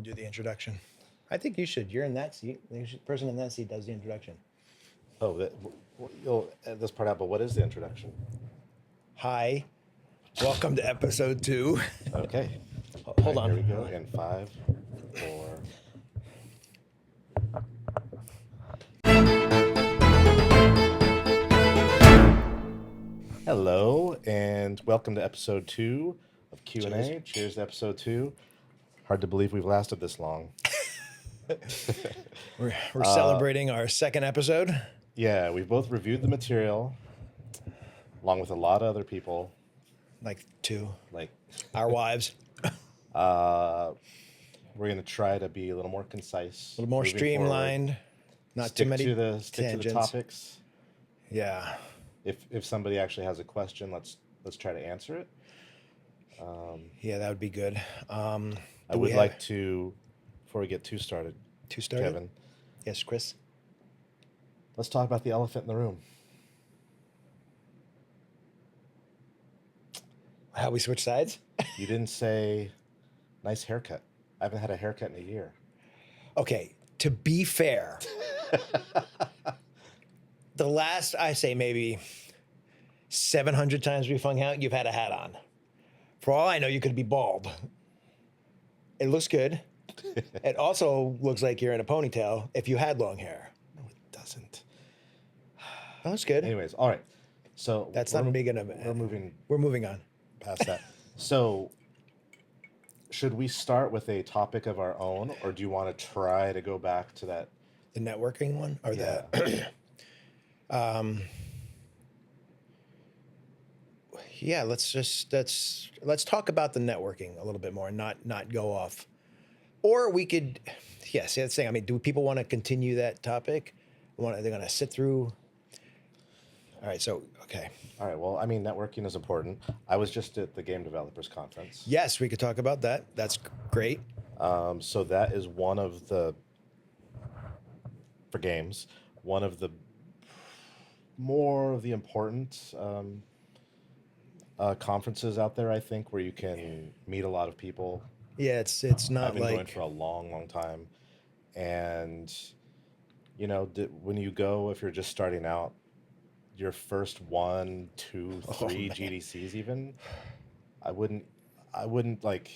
Do the introduction. I think you should. You're in that seat. The person in that seat does the introduction. Oh, you'll edit this part out, but what is the introduction? Hi, welcome to episode 2. Okay. Hold All on. right, here we go. In 5, 4. Hello, and welcome to episode 2 of Q&A. Cheers. Cheers to episode 2. Hard to believe we've lasted this long. We're celebrating our second episode. Yeah, we both reviewed the material, along with a lot of other people. Like 2. Like, Our wives. we're going to try to be a little more concise. A little more moving streamlined. forward. Not Stick too many to the tangents. topics. Yeah. If somebody actually has a question, let's try to answer it. Yeah, that would be good. I would like to, before we get too started, Kevin, Yes, Chris. let's talk about the elephant in the room. How we switch sides? You didn't say nice haircut. I haven't had a haircut in a year. Okay, to be fair, the last, I say maybe 700 times we've hung out, you've had a hat on. For all I know, you could be bald. It looks good. It also looks like you're in a ponytail if you had long hair. No, it doesn't. That looks good. Anyways, all right. So That's not big enough. We're moving on. Past that. So should we start with a topic of our own, or do you want to try to go back to that? The networking one or Yeah. Yeah, let's talk about the networking a little bit more and not go off. Or we could, yeah, see that's the thing. I mean, do people want to continue that topic? They're going to sit through? All right, so, okay. All right. Well, I mean, networking is important. I was just at the Game Developers Conference. Yes, we could talk about that. That's great. So that is one of the, for games, one of the more of the important conferences out there, I think, where you can meet a lot of people. Yeah, it's not I've been like going for a long, long time. And, you know, when you go, if you're just starting out, your first 1, 2, 3 man. GDCs even, I wouldn't like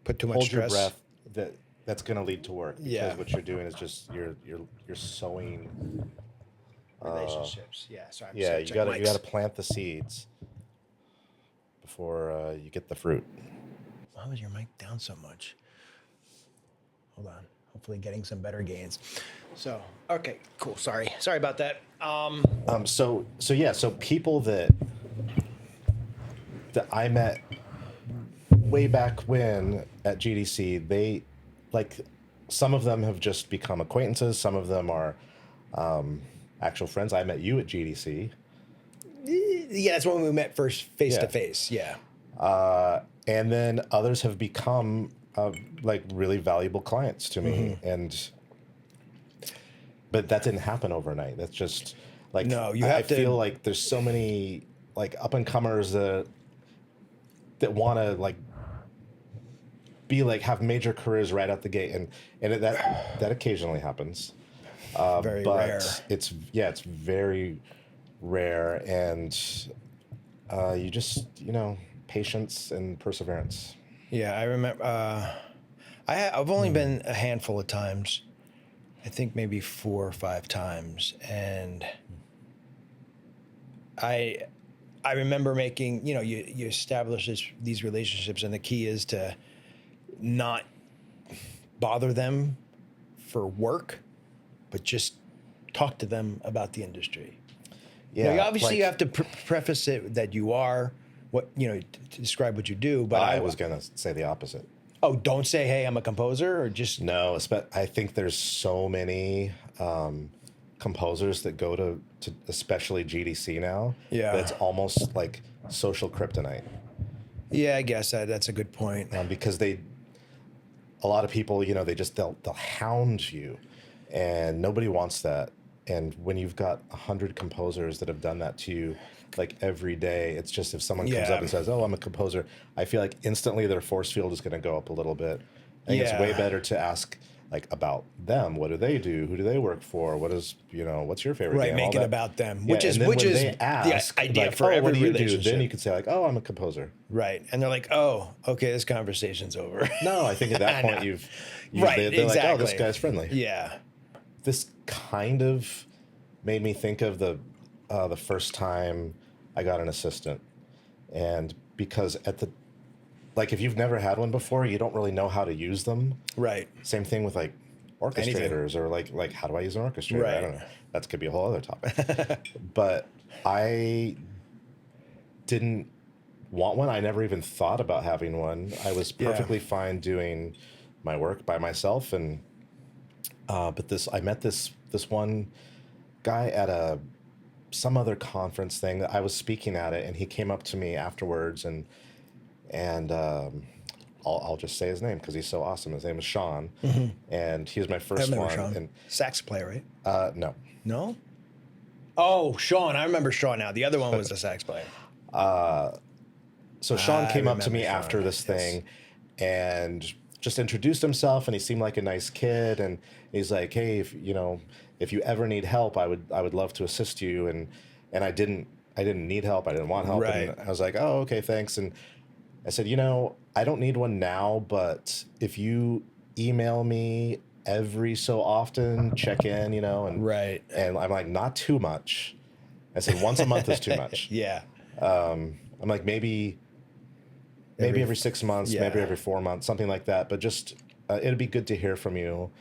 put too much hold stress. your breath. That's going to lead to work, because Yeah. what you're doing is just you're sowing Relationships. Yeah, sorry. yeah, you gotta plant the seeds before you get the fruit. Why was your mic down so much? Hold on. Hopefully getting some better gains. So, okay, cool. Sorry about that. So people that I met way back when at GDC, they, like, some of them have just become acquaintances. Some of them are actual friends. I met you at GDC. Yeah, that's when we met first face to face. Yeah. And then others have become like really valuable clients to me. But that didn't happen overnight. That's just like, No, you I have to feel like there's so many like up and comers that want to like be like have major careers right out the gate, and that occasionally happens. Very but rare. it's very rare, and you just, patience and perseverance. Yeah, I remember. I've only been a handful of times. I think maybe 4 or 5 times, and I remember making. You establish these relationships, and the key is to not bother them for work, but just talk to them about the industry. Yeah, Obviously you have to preface it that you are to describe what you do. But I was gonna say the opposite. Oh, don't say, hey, I'm a composer, or just... No, I think there's so many composers that go to especially GDC now. Yeah. That's almost like social kryptonite. Yeah, I guess that's a good point. Because a lot of people, they'll hound you, and nobody wants that. And when you've got 100 composers that have done that to you, like every day, it's just if someone comes up and says, "Oh, I'm a composer," I feel like instantly their force field is going to go up a little bit, I think it's way Yeah. better to ask like about them. What do they do? Who do they work for? What is, what's your favorite Right, game? All make it that. about them, Yeah, which is and then which when is they ask, the idea like, for oh, every what do you do? relationship. Then you could say like, oh, I'm a composer. Right, and they're like, "Oh, okay, this conversation's over." No, I think at that I point know. you've Right, they're like, oh, this exactly. guy's friendly. Yeah, This kind of made me think of the first time I got an assistant, and because at the like if you've never had one before, you don't really know how to use them. right, Same thing with like anything. orchestrators or like how do I use an orchestrator? I Right. don't know. That could be a whole other topic. But I didn't want one. I never even thought about having one. I was Yeah. perfectly fine doing my work by myself, and but I met this one guy at some other conference thing that I was speaking at it, and he came up to me afterwards, and I'll just say his name because he's so awesome. His name is Sean, and he was my I first remember one. Sean, And sax player, right? no, No. Oh, Sean, I remember Sean now. The other one was the sax player. so Sean I came up to me remember Sean, after this yes. thing, and just introduced himself, and he seemed like a nice kid, and he's like, hey, if you ever need help, I would love to assist you, and I didn't need help. I didn't want help. Right. And I was like, oh, okay, thanks. And I said, I don't need one now, but if you email me every so often, check in, and Right. and I'm like, not too much. I said, once a month is too much. Yeah. I'm like, maybe every 6 months, yeah. maybe every 4 months, something like that. But just it'd be good to hear from you,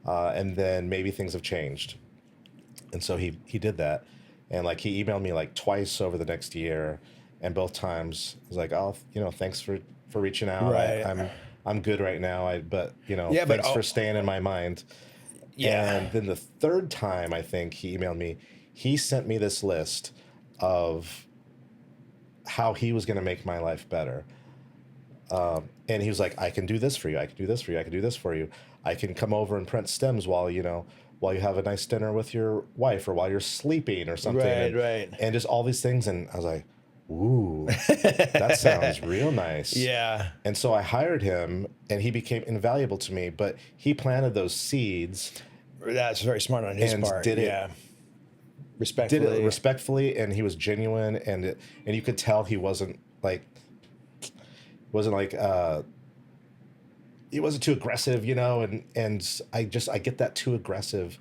and then maybe things have changed. And so he did that, and like he emailed me like twice over the next year, and both times I was like, oh, thanks for reaching out. Right. I'm good right now. But Yeah, but thanks for staying in my mind. Yeah. And then the third time I think he emailed me, he sent me this list of how he was going to make my life better. And he was like, I can do this for you. I can do this for you. I can do this for you. I can come over and print stems while you have a nice dinner with your wife, or while you're sleeping or something. Right. And just all these things. And I was like, ooh, that sounds real nice. Yeah. And so I hired him, and he became invaluable to me, but he planted those seeds. That's very smart on his And part. did it- yeah. Respectfully. Did it respectfully, and he was genuine, and you could tell he wasn't he wasn't too aggressive, and I get that too aggressive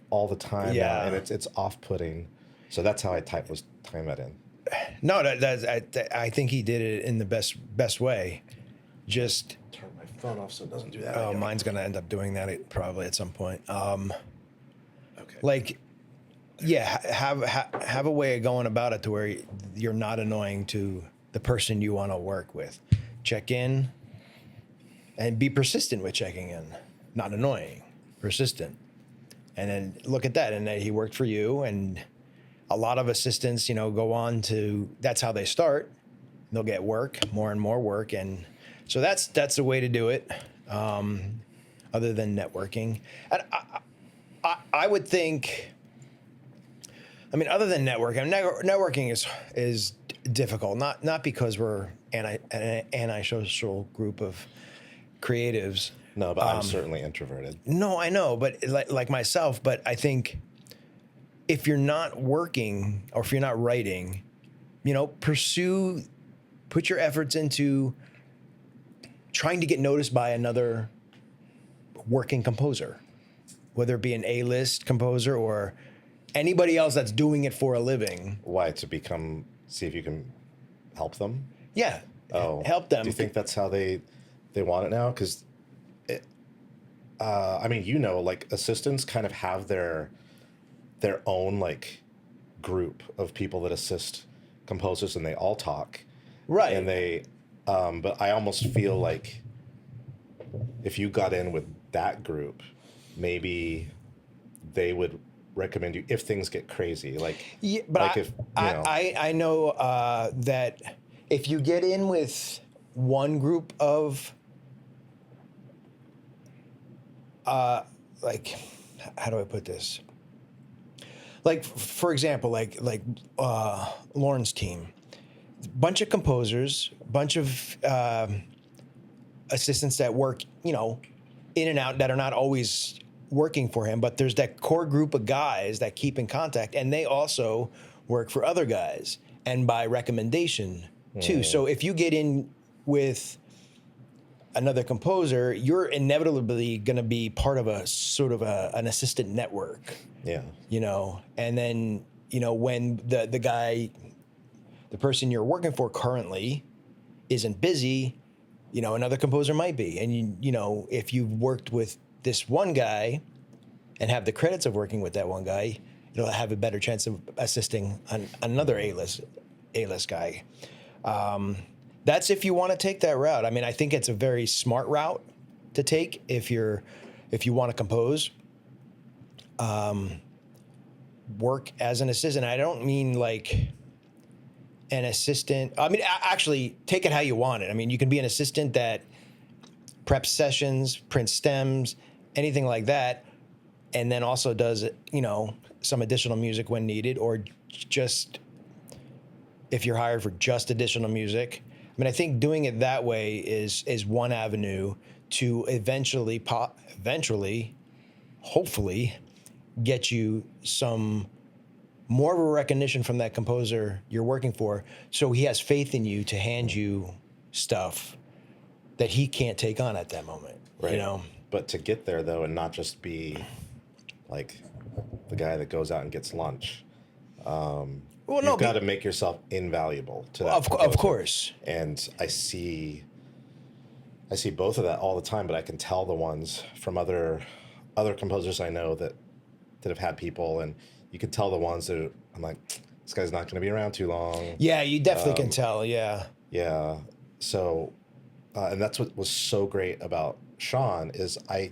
all the time Yeah. now, and it's off-putting. So that's how I was tying that in. No, I think he did it in the best way. Just Turn my phone off so it doesn't do that. oh, mine's gonna end up doing that probably at some point. Okay. Like, yeah, have a way of going about it to where you're not annoying to the person you want to work with. Check in, and be persistent with checking in. Not annoying, persistent, and then look at that. And then he worked for you, and a lot of assistants, go on to. That's how they start. They'll get work, more and more work, and so that's the way to do it. Other than networking, and I would think. I mean, other than networking, networking is difficult. Not because we're an antisocial group of creatives. No, but I'm certainly introverted. No, I know, but like myself. But I think if you're not working or if you're not writing, put your efforts into trying to get noticed by another working composer, whether it be an A-list composer or anybody else that's doing it for a living. Why? See if you can help them? Yeah. Oh, Help them. Do you think that's how they want it now? Because, like assistants kind of have their own like group of people that assist composers, and they all talk. Right. And they, but I almost feel like if you got in with that group, maybe they would recommend you if things get crazy. Like, Yeah, but like if, I know that if you get in with one group of like, how do I put this? Like, for example, like Lauren's team, bunch of composers, bunch of assistants that work, in and out that are not always working for him, but there's that core group of guys that keep in contact, and they also work for other guys and by recommendation too. So if you get in with another composer, you're inevitably going to be part of a sort of an assistant network. Yeah. And then, when the person you're working for currently isn't busy, another composer might be. And, if you've worked with this one guy and have the credits of working with that one guy, you'll have a better chance of assisting another A-list guy. That's if you want to take that route. I mean, I think it's a very smart route to take if you want to compose. Work as an assistant. I don't mean like an assistant. I mean, actually, take it how you want it. I mean, you can be an assistant that preps sessions, prints stems, anything like that, and then also does, some additional music when needed, or just if you're hired for just additional music. I mean, I think doing it that way is one avenue to eventually, hopefully, get you some more of a recognition from that composer you're working for, so he has faith in you to hand you stuff that he can't take on at that moment. Right. But to get there, though, and not just be like the guy that goes out and gets lunch, you've got to make yourself invaluable to that. Of course. And I see both of that all the time, but I can tell the ones from other composers I know that have had people, and you can tell the ones that I'm like, this guy's not going to be around too long. Yeah, you definitely can tell. Yeah. Yeah. So, and that's what was so great about Sean is I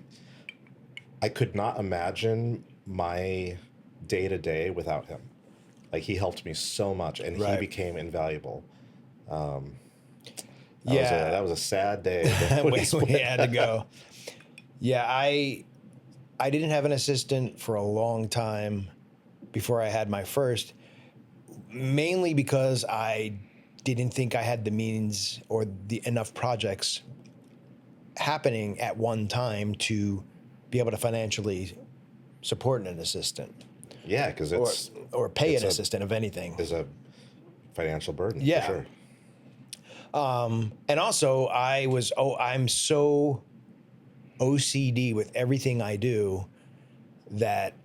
could not imagine my day-to-day without him. Like, he helped me so much, and he became invaluable. That was a sad day. We had to go. Yeah, I didn't have an assistant for a long time before I had my first, mainly because I didn't think I had the means or enough projects happening at one time to be able to financially support an assistant. Yeah, because it's or pay an assistant, if anything, is a financial burden. Yeah. For sure. And also, I'm so OCD with everything I do that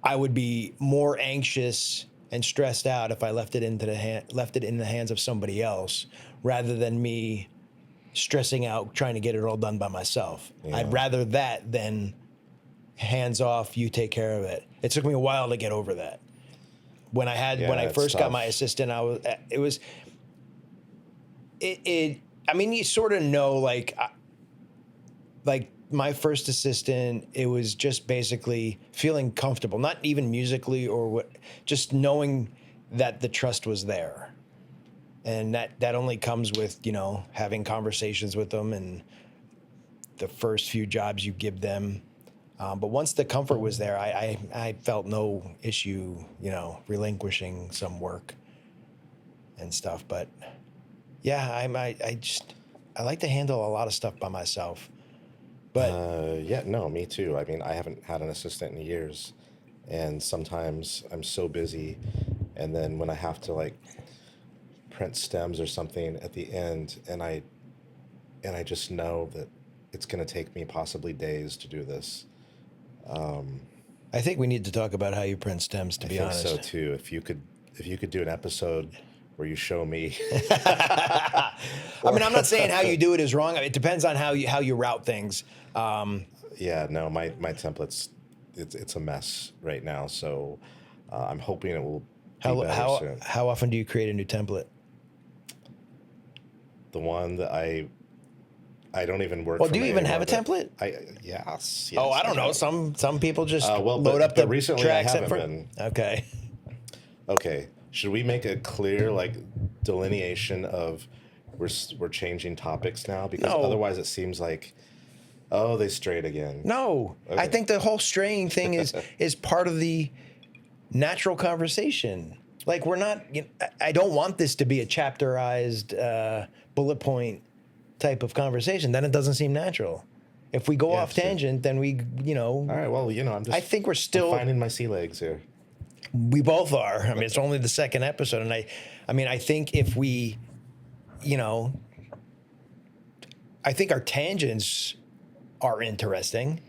I would be more anxious and stressed out if I left it in the hands of somebody else rather than me stressing out trying to get it all done by myself. Yeah. I'd rather that than hands off, you take care of it. It took me a while to get over that. When I first got my assistant, I mean, you sort of know, like my first assistant, it was just basically feeling comfortable, not even musically or what, just knowing that the trust was there. And that only comes with, having conversations with them and the first few jobs you give them. But once the comfort was there, I felt no issue, relinquishing some work and stuff. But yeah, I like to handle a lot of stuff by myself. But me too. I mean, I haven't had an assistant in years, and sometimes I'm so busy, and then when I have to like print stems or something at the end, and I just know that it's going to take me possibly days to do this. I think we need to talk about how you print stems. To be honest, so too. If you could do an episode where you show me. I mean, I'm not saying how you do it is wrong. It depends on how you route things. My templates, it's a mess right now. So I'm hoping it will be better soon. How often do you create a new template? The one that I don't even work. Well, do you even have a template? Yes. Oh, I don't know. Some people just load up the recently tracks. I haven't been. Okay. Okay. Should we make a clear delineation of we're changing topics now? Because otherwise it seems like, oh, they strayed again. No, okay. I think the whole straying thing is part of the natural conversation. We're not. I don't want this to be a chapterized bullet point type of conversation, then it doesn't seem natural. If we go off true. tangent, then we, All right. Well, I'm just. I think we're still finding my sea legs here. We both are. I mean, it's only the second episode, and I think if we, I think our tangents are interesting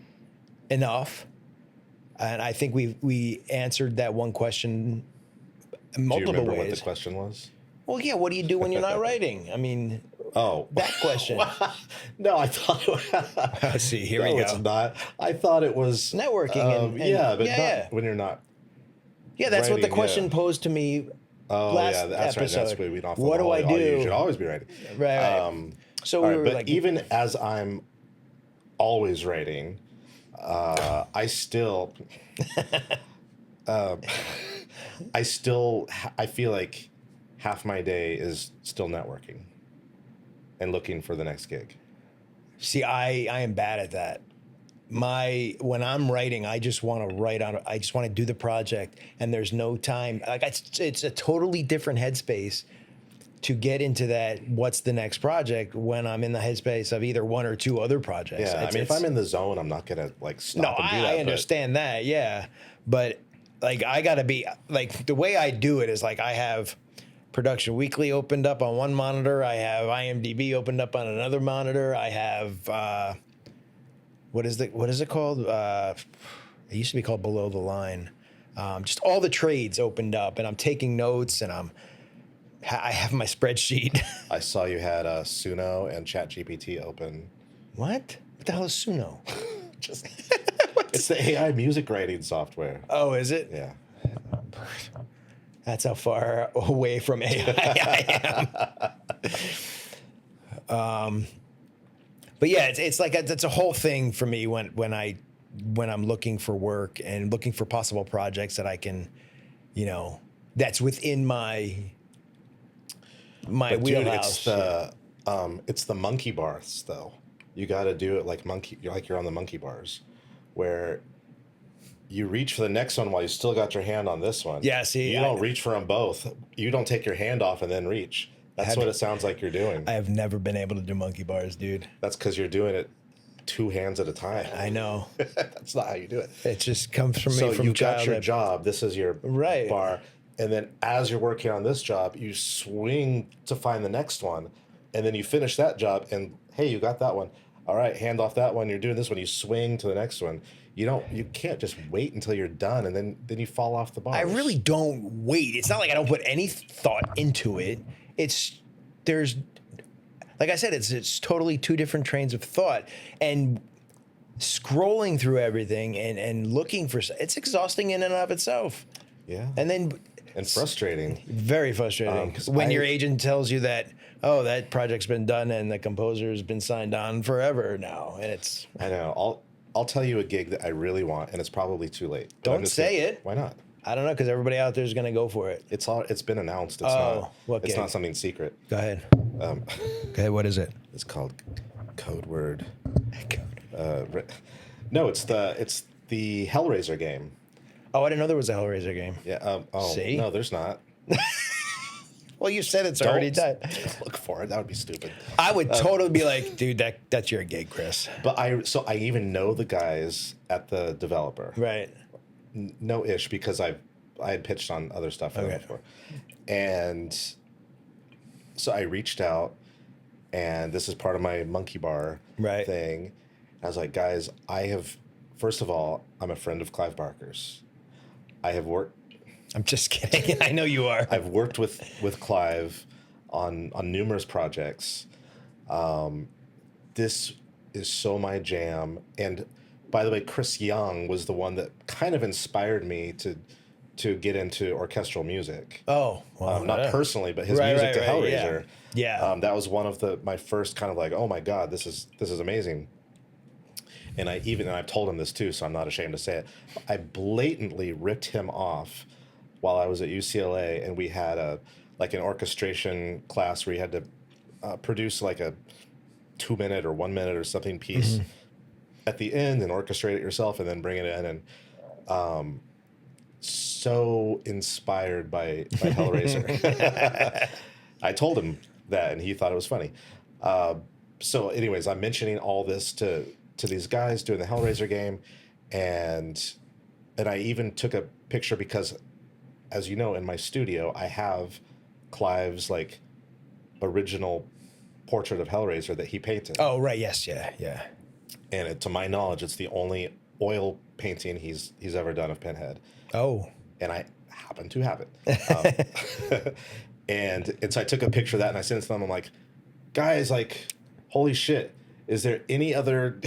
enough, and I think we answered that one question multiple Do you remember ways. what the question was? Well, yeah. What do you do when you're not writing? I mean, that question. No, I thought. I see. Here we go. It's not. I thought it was Networking. yeah, but yeah. not when you're not. Yeah, that's what the writing, question yeah. posed to me Oh last yeah, that's episode. right. That's what we don't. What do I do? You should always be writing. Right. So all we right, were but like, even as I'm always writing, I still, I feel like half my day is still networking and looking for the next gig. see, I am bad at that. When I'm writing, I just want to write on. I just want to do the project, and there's no time. Like it's a totally different headspace to get into that. What's the next project when I'm in the headspace of either one or two other projects? Yeah, I mean, if I'm in the zone, I'm not gonna stop. No, and do that, I understand that. Yeah, but like I gotta be like the way I do it is like I have Production Weekly opened up on one monitor. I have IMDb opened up on another monitor. I have what is it called? It used to be called Below the Line. Just all the trades opened up, and I'm taking notes, and I have my spreadsheet. I saw you had Suno and ChatGPT open. What? What the hell is Suno? Just it's the AI music writing software. Oh, is it? Yeah. That's how far away from AI I am. But yeah, it's like it's a whole thing for me when I'm looking for work and looking for possible projects that I can, that's within my wheelhouse. Dude, it's the monkey bars though. You got to do it like you're on the monkey bars, where you reach for the next one while you still got your hand on this one. Yeah, see, you don't reach for them both. You don't take your hand off and then reach. That's what it sounds like you're doing. I have never been able to do monkey bars, dude. That's because you're doing it two hands at a time. I know. That's not how you do it. It just comes from So me from you got your childhood. job. This is your Right. bar. And then as you're working on this job, you swing to find the next one. And then you finish that job and, hey, you got that one. All right, hand off that one. You're doing this one. You swing to the next one. You can't just wait until you're done and then you fall off the bars. I really don't wait. It's not like I don't put any thought into it. There's, like I said, it's totally two different trains of thought. And scrolling through everything and looking for, it's exhausting in and of itself. Yeah. And frustrating. Very frustrating. 'Cause when your agent tells you that, oh, that project's been done and the composer's been signed on forever now. And it's... I know. I'll tell you a gig that I really want, and it's probably too late. Don't say it. Why not? I don't know, because everybody out there is going to go for it. It's been announced. It's not something secret. Go ahead. Okay, what is it? It's called Code Word. No, it's the Hellraiser game. Oh, I didn't know there was a Hellraiser game. Yeah. See? No, there's not. Well, you said it's already done. Look for it. That would be stupid. I would totally be like, dude, that's your gig, Chris. But I even know the guys at the developer. Right. No ish, because I had pitched on other stuff for them before, and so I reached out, and this is part of my monkey bar thing. I was like, guys, first of all, I'm a friend of Clive Barker's. I have worked. I'm just kidding. I know you are. I've worked with Clive on numerous projects. This is so my jam. And by the way, Chris Young was the one that kind of inspired me to get into orchestral music. Oh, well, not personally, but his music to Hellraiser. Yeah. That was one of my first kind of like, oh my God, this is amazing. And I've told him this too, so I'm not ashamed to say it. I blatantly ripped him off while I was at UCLA, and we had an orchestration class where you had to produce like a 2-minute or 1 minute or something piece at the end and orchestrate it yourself and then bring it in. And so inspired by Hellraiser. I told him that, and he thought it was funny. so anyways, I'm mentioning all this to these guys doing the Hellraiser game, and I even took a picture because, as you know, in my studio I have Clive's like original portrait of Hellraiser that he painted. Oh, right. Yes. Yeah. Yeah. And to my knowledge, it's the only oil painting he's ever done of Pinhead. Oh. And I happen to have it. And so I took a picture of that and I sent it to them. I'm like, guys, like, holy shit, is there any other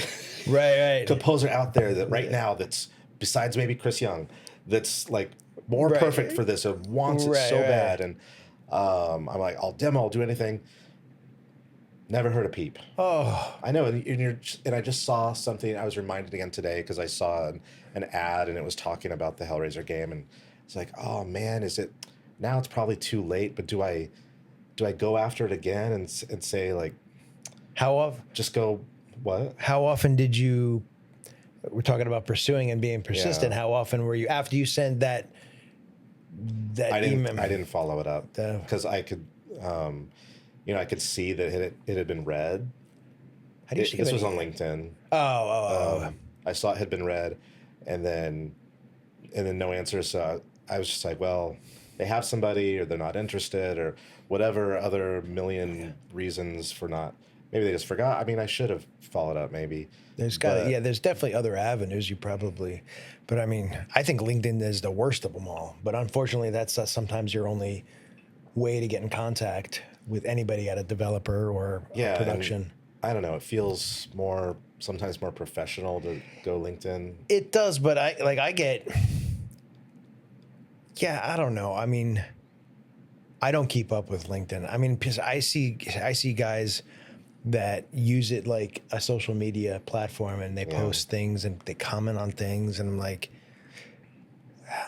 right composer out there that right now that's, besides maybe Chris Young, that's like more perfect for this or wants it so bad? And I'm like, I'll demo, I'll do anything. Never heard a peep. Oh, I know, and I just saw something. I was reminded again today because I saw an ad and it was talking about the Hellraiser game, and it's like, oh man, is it now? It's probably too late. But do I go after it again and say like, how often? Just go what? How often did you? We're talking about pursuing and being persistent. Yeah. How often were you after you sent that email? I didn't follow it up because I could. I could see that it had been read. How do you see this was on LinkedIn. I saw it had been read, and then no answer. So I was just like, well, they have somebody, or they're not interested, or whatever other million reasons for not. Maybe they just forgot. I mean, I should have followed up. Maybe there's there's definitely other avenues you probably, but I mean, I think LinkedIn is the worst of them all. But unfortunately, that's sometimes your only way to get in contact with anybody at a developer or a production. I don't know. It feels sometimes more professional to go LinkedIn. It does, but I don't know. I mean, I don't keep up with LinkedIn. I mean, because I see guys that use it like a social media platform, and they post things and they comment on things, and I'm like,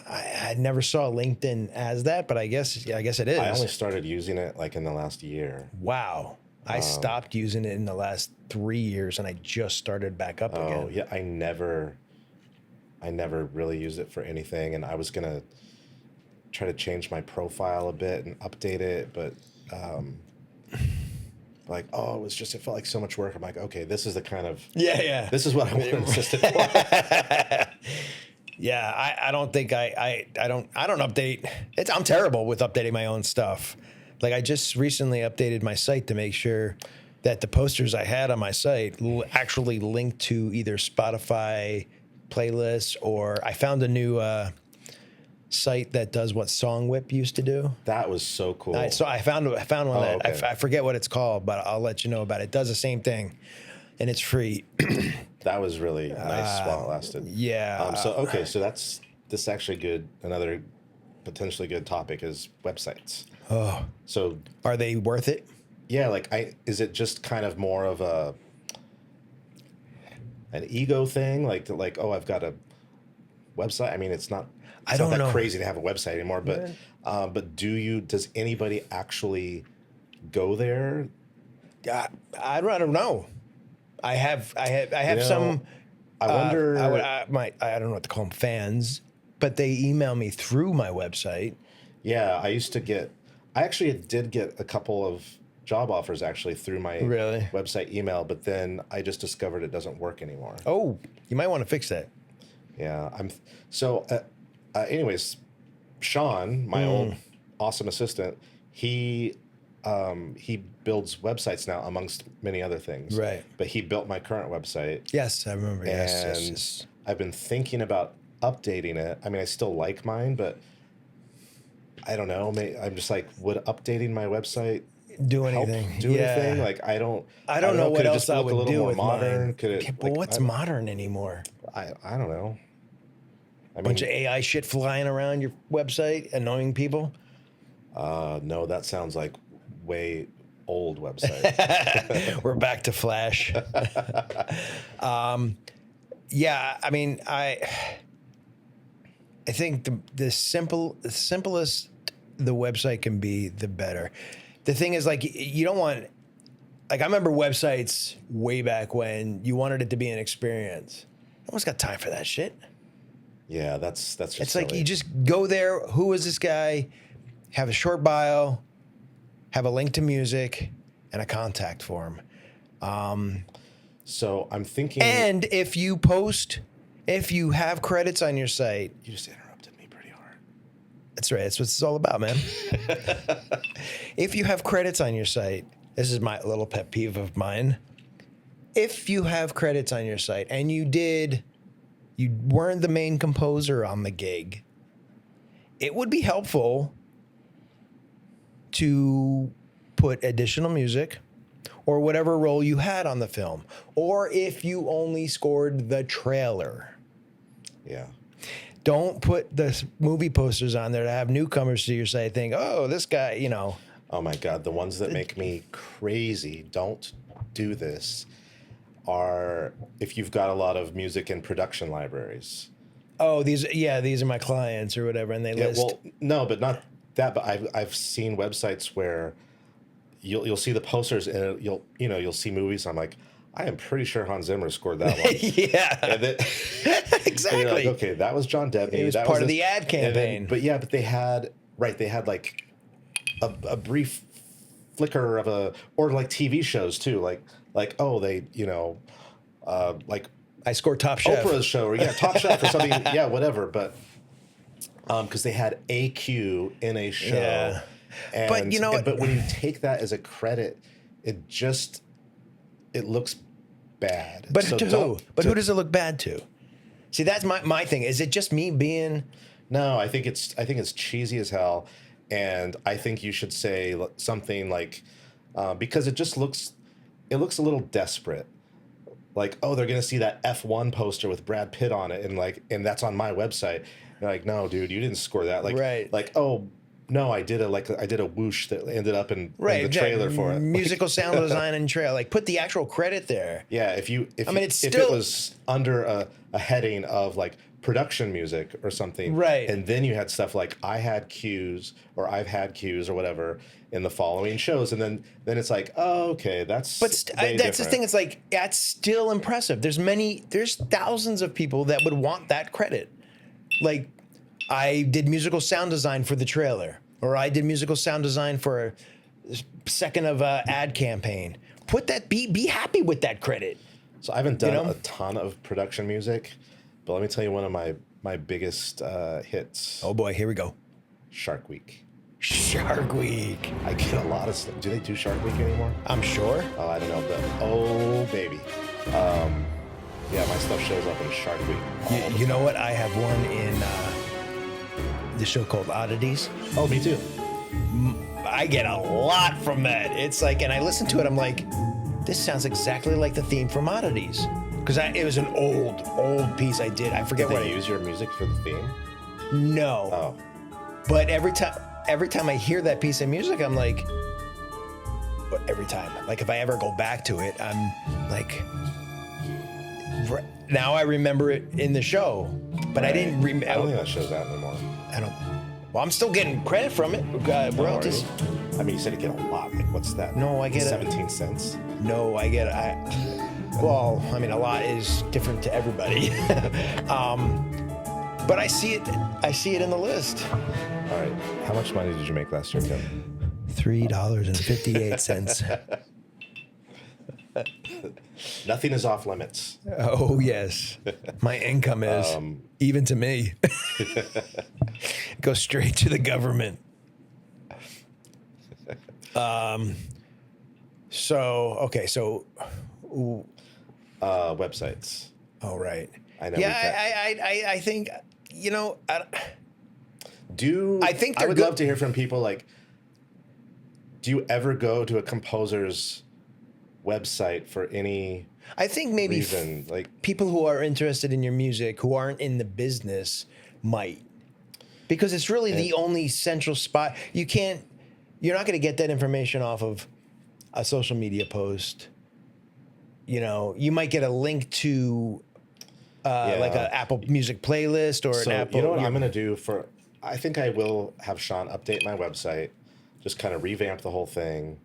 I never saw LinkedIn as that, but I guess it is. I only started using it like in the last year. Wow. I stopped using it in the last 3 years, and I just started back up again. Oh, yeah. I never really used it for anything, and I was going to try to change my profile a bit and update it, but it felt like so much work. I'm like, okay, this is the kind of... Yeah. This is what I want to insist for. Yeah, I don't think I don't update. I'm terrible with updating my own stuff. Like, I just recently updated my site to make sure that the posters I had on my site actually linked to either Spotify playlists, or I found a new site that does what Song Whip used to do. That was so cool. So I found one that okay. I forget what it's called, but I'll let you know about it. It does the same thing, and it's free. That was really nice while it lasted. Yeah. So this is actually good. Another potentially good topic is websites. Oh. So are they worth it? Yeah. Is it just kind of more of an ego thing? Like, oh, I've got a website. I mean, it's not that crazy to have a website anymore, but does anybody actually go there? I don't know. I have some. I wonder. I don't know what to call them, fans, but they email me through my website. Yeah, I actually did get a couple of job offers actually through my website email, but then I just discovered it doesn't work anymore. Oh, you might want to fix that. Yeah, anyways, Sean, my old awesome assistant, he builds websites now, amongst many other things. Right. But he built my current website. Yes, I remember. And yes. I've been thinking about updating it. I mean, I still like mine, but I don't know. I'm just like, would updating my website do anything? Anything? Like, I don't know what could it else just I look would a little do more with modern? mine. Could it? But what's modern anymore? I don't know. Bunch of AI shit flying around your website, annoying people. No, that sounds like way old website. We're back to Flash. Yeah, I mean, I think the simplest the website can be, the better. The thing is, like, you don't want, like, I remember websites way back when you wanted it to be an experience. No one's got time for that shit. Yeah, that's just it's silly. like, you just go there. Who is this guy? Have a short bio, have a link to music, and a contact form. So I'm thinking. And if you have credits on your site, You just interrupted me pretty hard. that's right. That's what it's all about, man. If you have credits on your site, this is my little pet peeve of mine. If you have credits on your site and you weren't the main composer on the gig, it would be helpful to put additional music or whatever role you had on the film, or if you only scored the trailer. Yeah. Don't put the movie posters on there to have newcomers to your site think, oh, this guy, you know. Oh my God, the ones that make me crazy, don't do this, are if you've got a lot of music in production libraries. Oh, these are my clients or whatever, and they list. Well, no, but not that. But I've seen websites where you'll see the posters and you'll see movies. I'm like, I am pretty sure Hans Zimmer scored that one. Yeah, And then, exactly. and you're like, okay, that was John Debney. It was that part of this. the ad campaign. But they had like a brief flicker of or like TV shows too, like oh they like I scored Top Chef. Oprah's show or Top Chef or something, whatever, but because they had a cue in a show. Yeah. And, But you know what? but when you take that as a credit, it looks bad. But So to who? don't- But who does it look bad to? See, that's my thing. Is it just me being? No, I think it's cheesy as hell, and I think you should say something like, because it looks a little desperate. Like, oh, they're gonna see that F1 poster with Brad Pitt on it, and that's on my website. You're like, no, dude, you didn't score that. Like, Right. Like, oh, no, I did a whoosh that ended up in the trailer for it. Musical sound design and trail. Like, put the actual credit there. Yeah, if it's it was under a heading of like production music or something, Right. And then you had stuff like I've had cues or whatever in the following shows, and then it's like, oh, okay, that's But way that's the different. thing. It's like that's still impressive. There's thousands of people that would want that credit. Like, I did musical sound design for the trailer, or I did musical sound design for a second of a ad campaign. Put that. Be happy with that credit. So I haven't done You know? a ton of production music, but let me tell you one of my biggest hits. Oh boy, here we go. Shark Week. Shark Week. I get a lot of stuff. Do they do Shark Week anymore? I'm sure. Oh, I don't know, but oh baby, yeah, my stuff shows up in Shark Week. You know what? I have one in the show called Oddities. Oh, me too. I get a lot from that. It's like, and I listen to it, I'm like, this sounds exactly like the theme from Oddities. Because it was an old piece I did. I forget Did what they use your music for the theme? No. Oh, But every time I hear that piece of music, I'm like, every time. Like, if I ever go back to it, I'm like, now I remember it in the show. But I didn't remember. I don't think that shows out anymore. Well, I'm still getting credit from it. Royalties. I mean, you said you get a lot. Like, what's that? No, I get 17 cents. No, I get well, I mean, a lot is different to everybody. But I see it in the list. All right. How much money did you make last year, Kevin? $3.58. Nothing is off limits. Oh yes, my income is even to me. Go straight to the government. So Websites. all right. I know. Yeah, I think I think they're I would good. love to hear from people. Like, do you ever go to a composer's website for any I think maybe reason? Like, people who are interested in your music who aren't in the business might, because it's really the only central spot. You're not going to get that information off of a social media post. You might get a link to like an Apple Music playlist or so an Apple. you know what I'm going to do I think I will have Sean update my website, just kind of revamp the whole thing.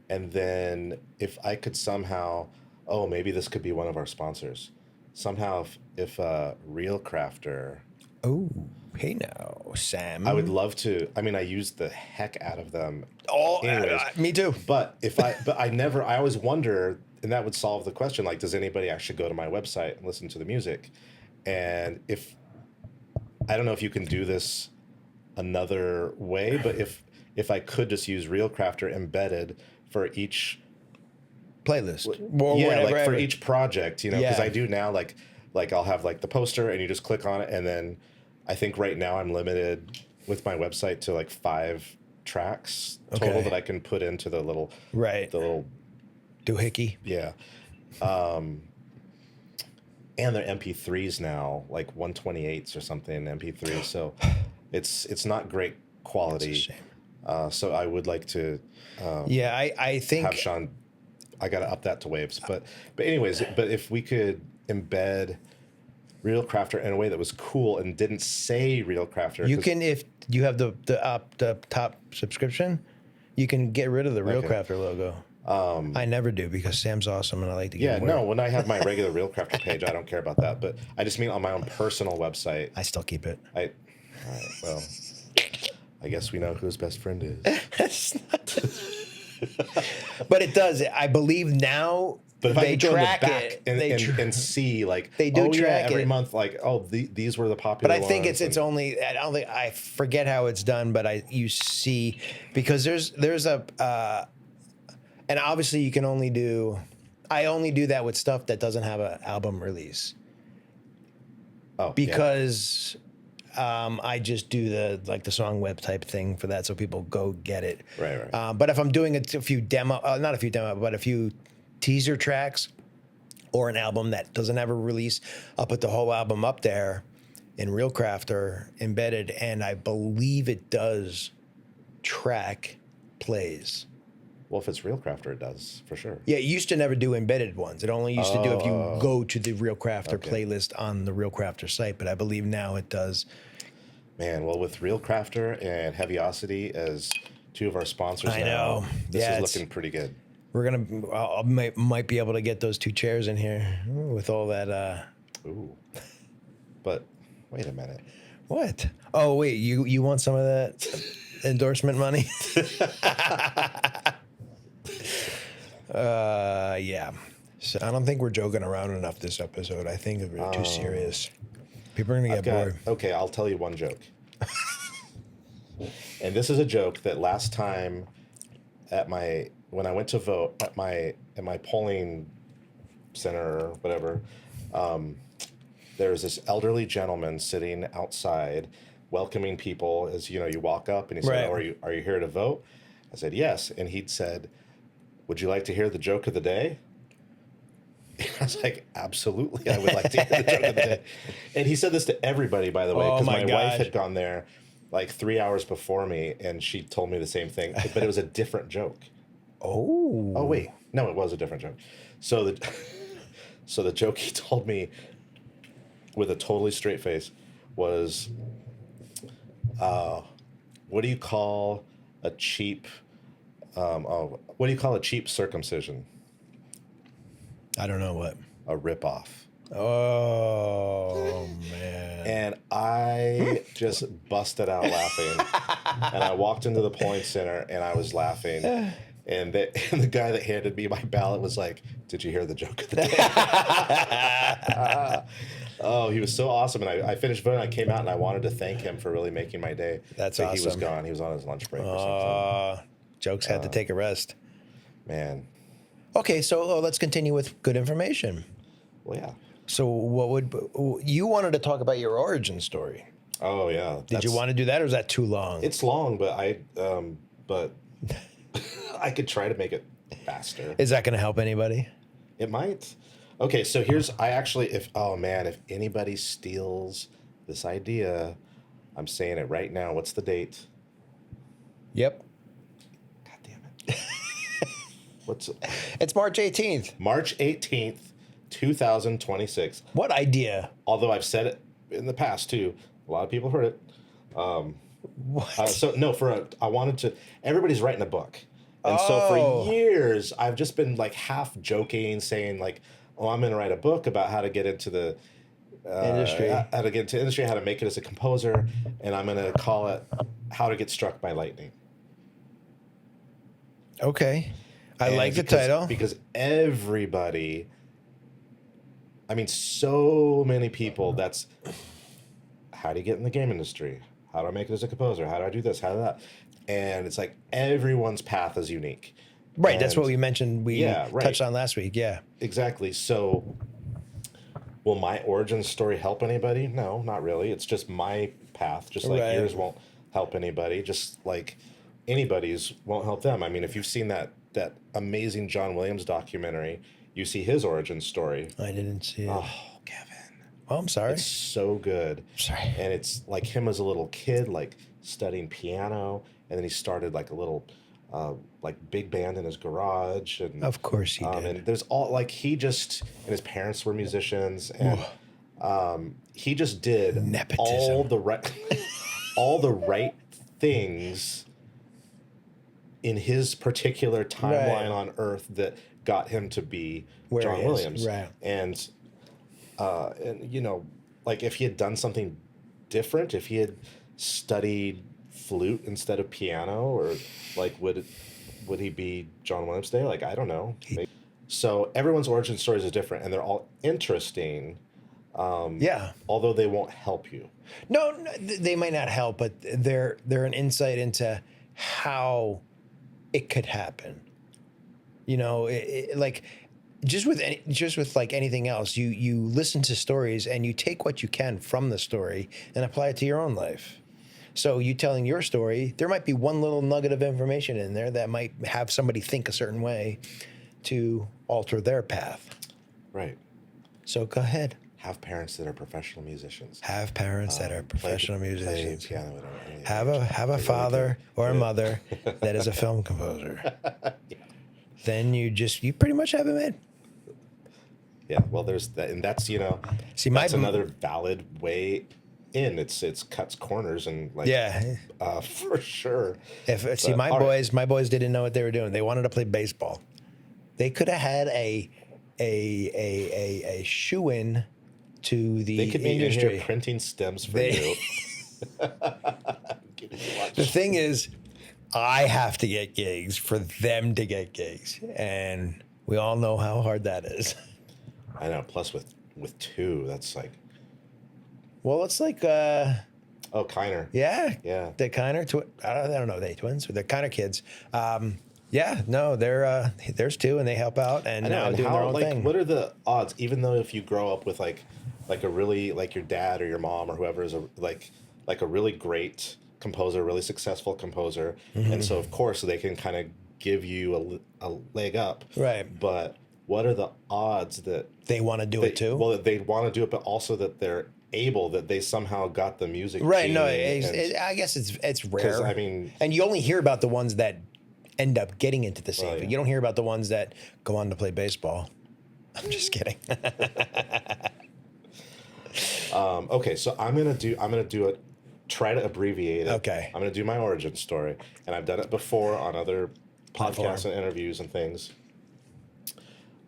And then if I could somehow, maybe this could be one of our sponsors. Somehow if Real Crafter. Oh, hey now, Sam. I would love to. I mean, I use the heck out of them. Oh, anyways. me too. But I always wonder that would solve the question, like, does anybody actually go to my website and listen to the music? And if I don't know if you can do this another way, but if I could just use Real Crafter embedded for each playlist. like for each project, you know, because Yeah. I do now, like I'll have like the poster and you just click on it, and then I think right now I'm limited with my website to like 5 tracks total Okay. that I can put into the little Right. the little Doohickey. yeah. And they're MP3s now, like 128s or something MP3s. So it's not great quality. It's a shame. So I would like to Yeah, I think have Sean. I got to up that to waves, but anyways, but if we could embed Real Crafter in a way that was cool and didn't say Real Crafter, you can, if you have the top subscription, you can get rid of the Real Okay. Crafter logo. I never do because Sam's awesome and I like to Yeah, give him more. no. When I have my regular Real Crafter page, I don't care about that. But I just mean on my own personal website. I still keep it. All right. Well, I guess we know who his best friend is. It's not- but it does. I believe now But if I they could go in the track back it. and see, like, They do oh, yeah, track every it. month, like, oh, these were the popular But I think ones, it's and- only, I don't think, I forget how it's done, but you see, because there's a and obviously you can only do, I only do that with stuff that doesn't have an album release oh, yeah. because I just do the song web type thing for that, so people go get it. Right. But if I'm doing a few demo, not a few demo, but a few teaser tracks or an album that doesn't have a release, I'll put the whole album up there in Real Crafter embedded, and I believe it does track plays. Well, if it's Real Crafter, it does for sure. Yeah, it used to never do embedded ones. It only used to do if you go to the Real Crafter Okay. playlist on the Real Crafter site, but I believe now it does. Man, well, with Real Crafter and Heaviosity as 2 of our sponsors I now, know. this Yeah, is looking pretty good. We're gonna, I might be able to get those 2 chairs in here with all that. Ooh. But wait a minute. What? Oh wait, you want some of that endorsement money? Yeah. So I don't think we're joking around enough this episode. I think we're too serious. People are gonna get bored. Okay, I'll tell you one joke. And this is a joke that last time when I went to vote at my polling center or whatever, there was this elderly gentleman sitting outside welcoming people as you walk up, and he said, Right. "Oh, are you here to vote?" I said, "Yes." And he'd said, "Would you like to hear the joke of the day?" I was like, "Absolutely, I would like to hear the joke of the day." And he said this to everybody, by the way, Oh because my my gosh. wife had gone there like 3 hours before me, and she told me the same thing, but it was a different joke. Oh. Oh wait, no, it was a different joke. So the joke he told me with a totally straight face was, what do you call a cheap? What do you call a cheap circumcision? I don't know what. A ripoff. Oh man. And I just busted out laughing. And I walked into the polling center and I was laughing. And the guy that handed me my ballot was like, "Did you hear the joke of the day?" Oh, he was so awesome. And I finished voting. I came out and I wanted to thank him for really making my day. That's But he was awesome. gone. He was on his lunch break or something. Jokes had to take a rest. Man. Okay, so let's continue with good information. Well, yeah. So you wanted to talk about your origin story? Oh, yeah. Did you want to do that, or is that too long? It's long, but but I could try to make it faster. Is that going to help anybody? It might. Okay, so if anybody steals this idea, I'm saying it right now. What's the date? Yep. God damn it. It's March 18th. March 18th, 2026. What idea? Although I've said it in the past too. A lot of people heard it. What? I wanted to, everybody's writing a book. And so Oh. for years, I've just been like half joking, saying like, "Oh, I'm going to write a book about how to get into the Industry. how to get into industry, how to make it as a composer, and I'm going to call it How to Get Struck by Lightning." Okay. I like the title. Because everybody, I mean, so many people, that's how do you get in the game industry? How do I make it as a composer? How do I do this? How do that? And it's like everyone's path is unique. Right. That's what we mentioned. We right. touched on last week. Yeah. Exactly. So will my origin story help anybody? No, not really. It's just my path. Just like yours won't help anybody. Just like anybody's won't help them. I mean, if you've seen that amazing John Williams documentary, you see his origin story. I didn't see it. Oh, Kevin. Oh, I'm sorry. It's so good. Sorry. And it's like him as a little kid, like studying piano, and then he started like a little like big band in his garage, and of course he did. And there's all like he just, and his parents were musicians, and he just did nepotism. all the right things in his particular timeline on Earth that got him to be where John Williams. Right. And you know, like if he had done something different, if he had studied flute instead of piano, or like would he be John Williams today? Like, I don't know. So everyone's origin stories are different, and they're all interesting. Although they won't help you. No, they might not help, but they're an insight into how it could happen. You know, like just with like anything else, you listen to stories and you take what you can from the story and apply it to your own life. So you telling your story, there might be one little nugget of information in there that might have somebody think a certain way to alter their path. Right. So go ahead. Have parents that are professional musicians. Have parents that are professional musicians. Play piano. Have a father or a mother that is a film composer. Then you pretty much have it made. Yeah, well, there's that, and that's that's another valid way in. It's cuts corners and like for sure. My boys didn't know what they were doing. They wanted to play baseball. They could have had a shoe-in to the industry. They could be in here printing stems for you. The thing is, I have to get gigs for them to get gigs, and we all know how hard that is. I know. Plus, with two, that's like. Well, it's like. Kiner. Yeah. Yeah. The Kiner. I don't know. Are they twins? Or they're Kiner kids. Yeah. No, there's two, and they help out, and now doing their own thing. What are the odds? Even though if you grow up with like a really like your dad or your mom or whoever is like a really great composer, really successful composer, and so of course they can kind of give you a leg up. Right. But what are the odds that they want to do it too? Well, they want to do it, but also that they're able, that they somehow got the music. Right. No, I guess it's rare. I mean, and you only hear about the ones that end up getting into the scene. But you don't hear about the ones that go on to play baseball. I'm just kidding. Okay, so I'm gonna do it. Try to abbreviate it. Okay. I'm gonna do my origin story, and I've done it before on other podcasts and interviews and things.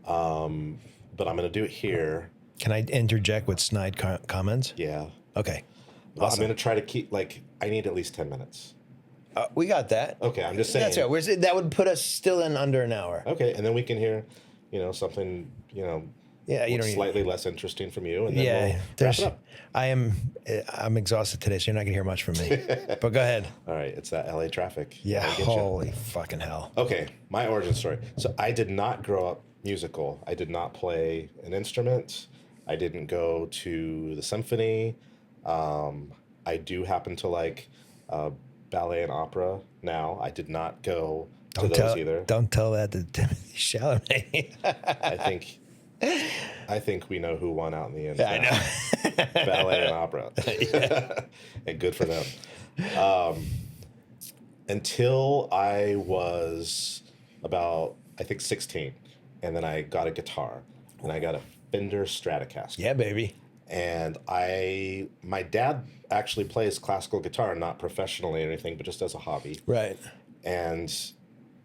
But I'm gonna do it here. Can I interject with snide comments? Yeah. Okay. Well, awesome. I'm gonna try to keep I need at least 10 minutes. We got that. Okay, I'm just saying. That's right. That would put us still in under an hour. Okay, and then we can hear, something, slightly less interesting from you, and then we'll wrap it up. I'm exhausted today, so you're not gonna hear much from me. But go ahead. All right, it's that LA traffic. Yeah, holy fucking hell. Okay, my origin story. So I did not grow up musical. I did not play an instrument. I didn't go to the symphony. I do happen to like ballet and opera now. I did not go to those either. Don't tell that to Timothy Chalamet. I think we know who won out in the end. I know. Ballet and opera. And good for them. Until I was about, I think, 16. And then I got a guitar. And I got a Fender Stratocaster. Yeah, baby. And my dad actually plays classical guitar, not professionally or anything, but just as a hobby. Right. And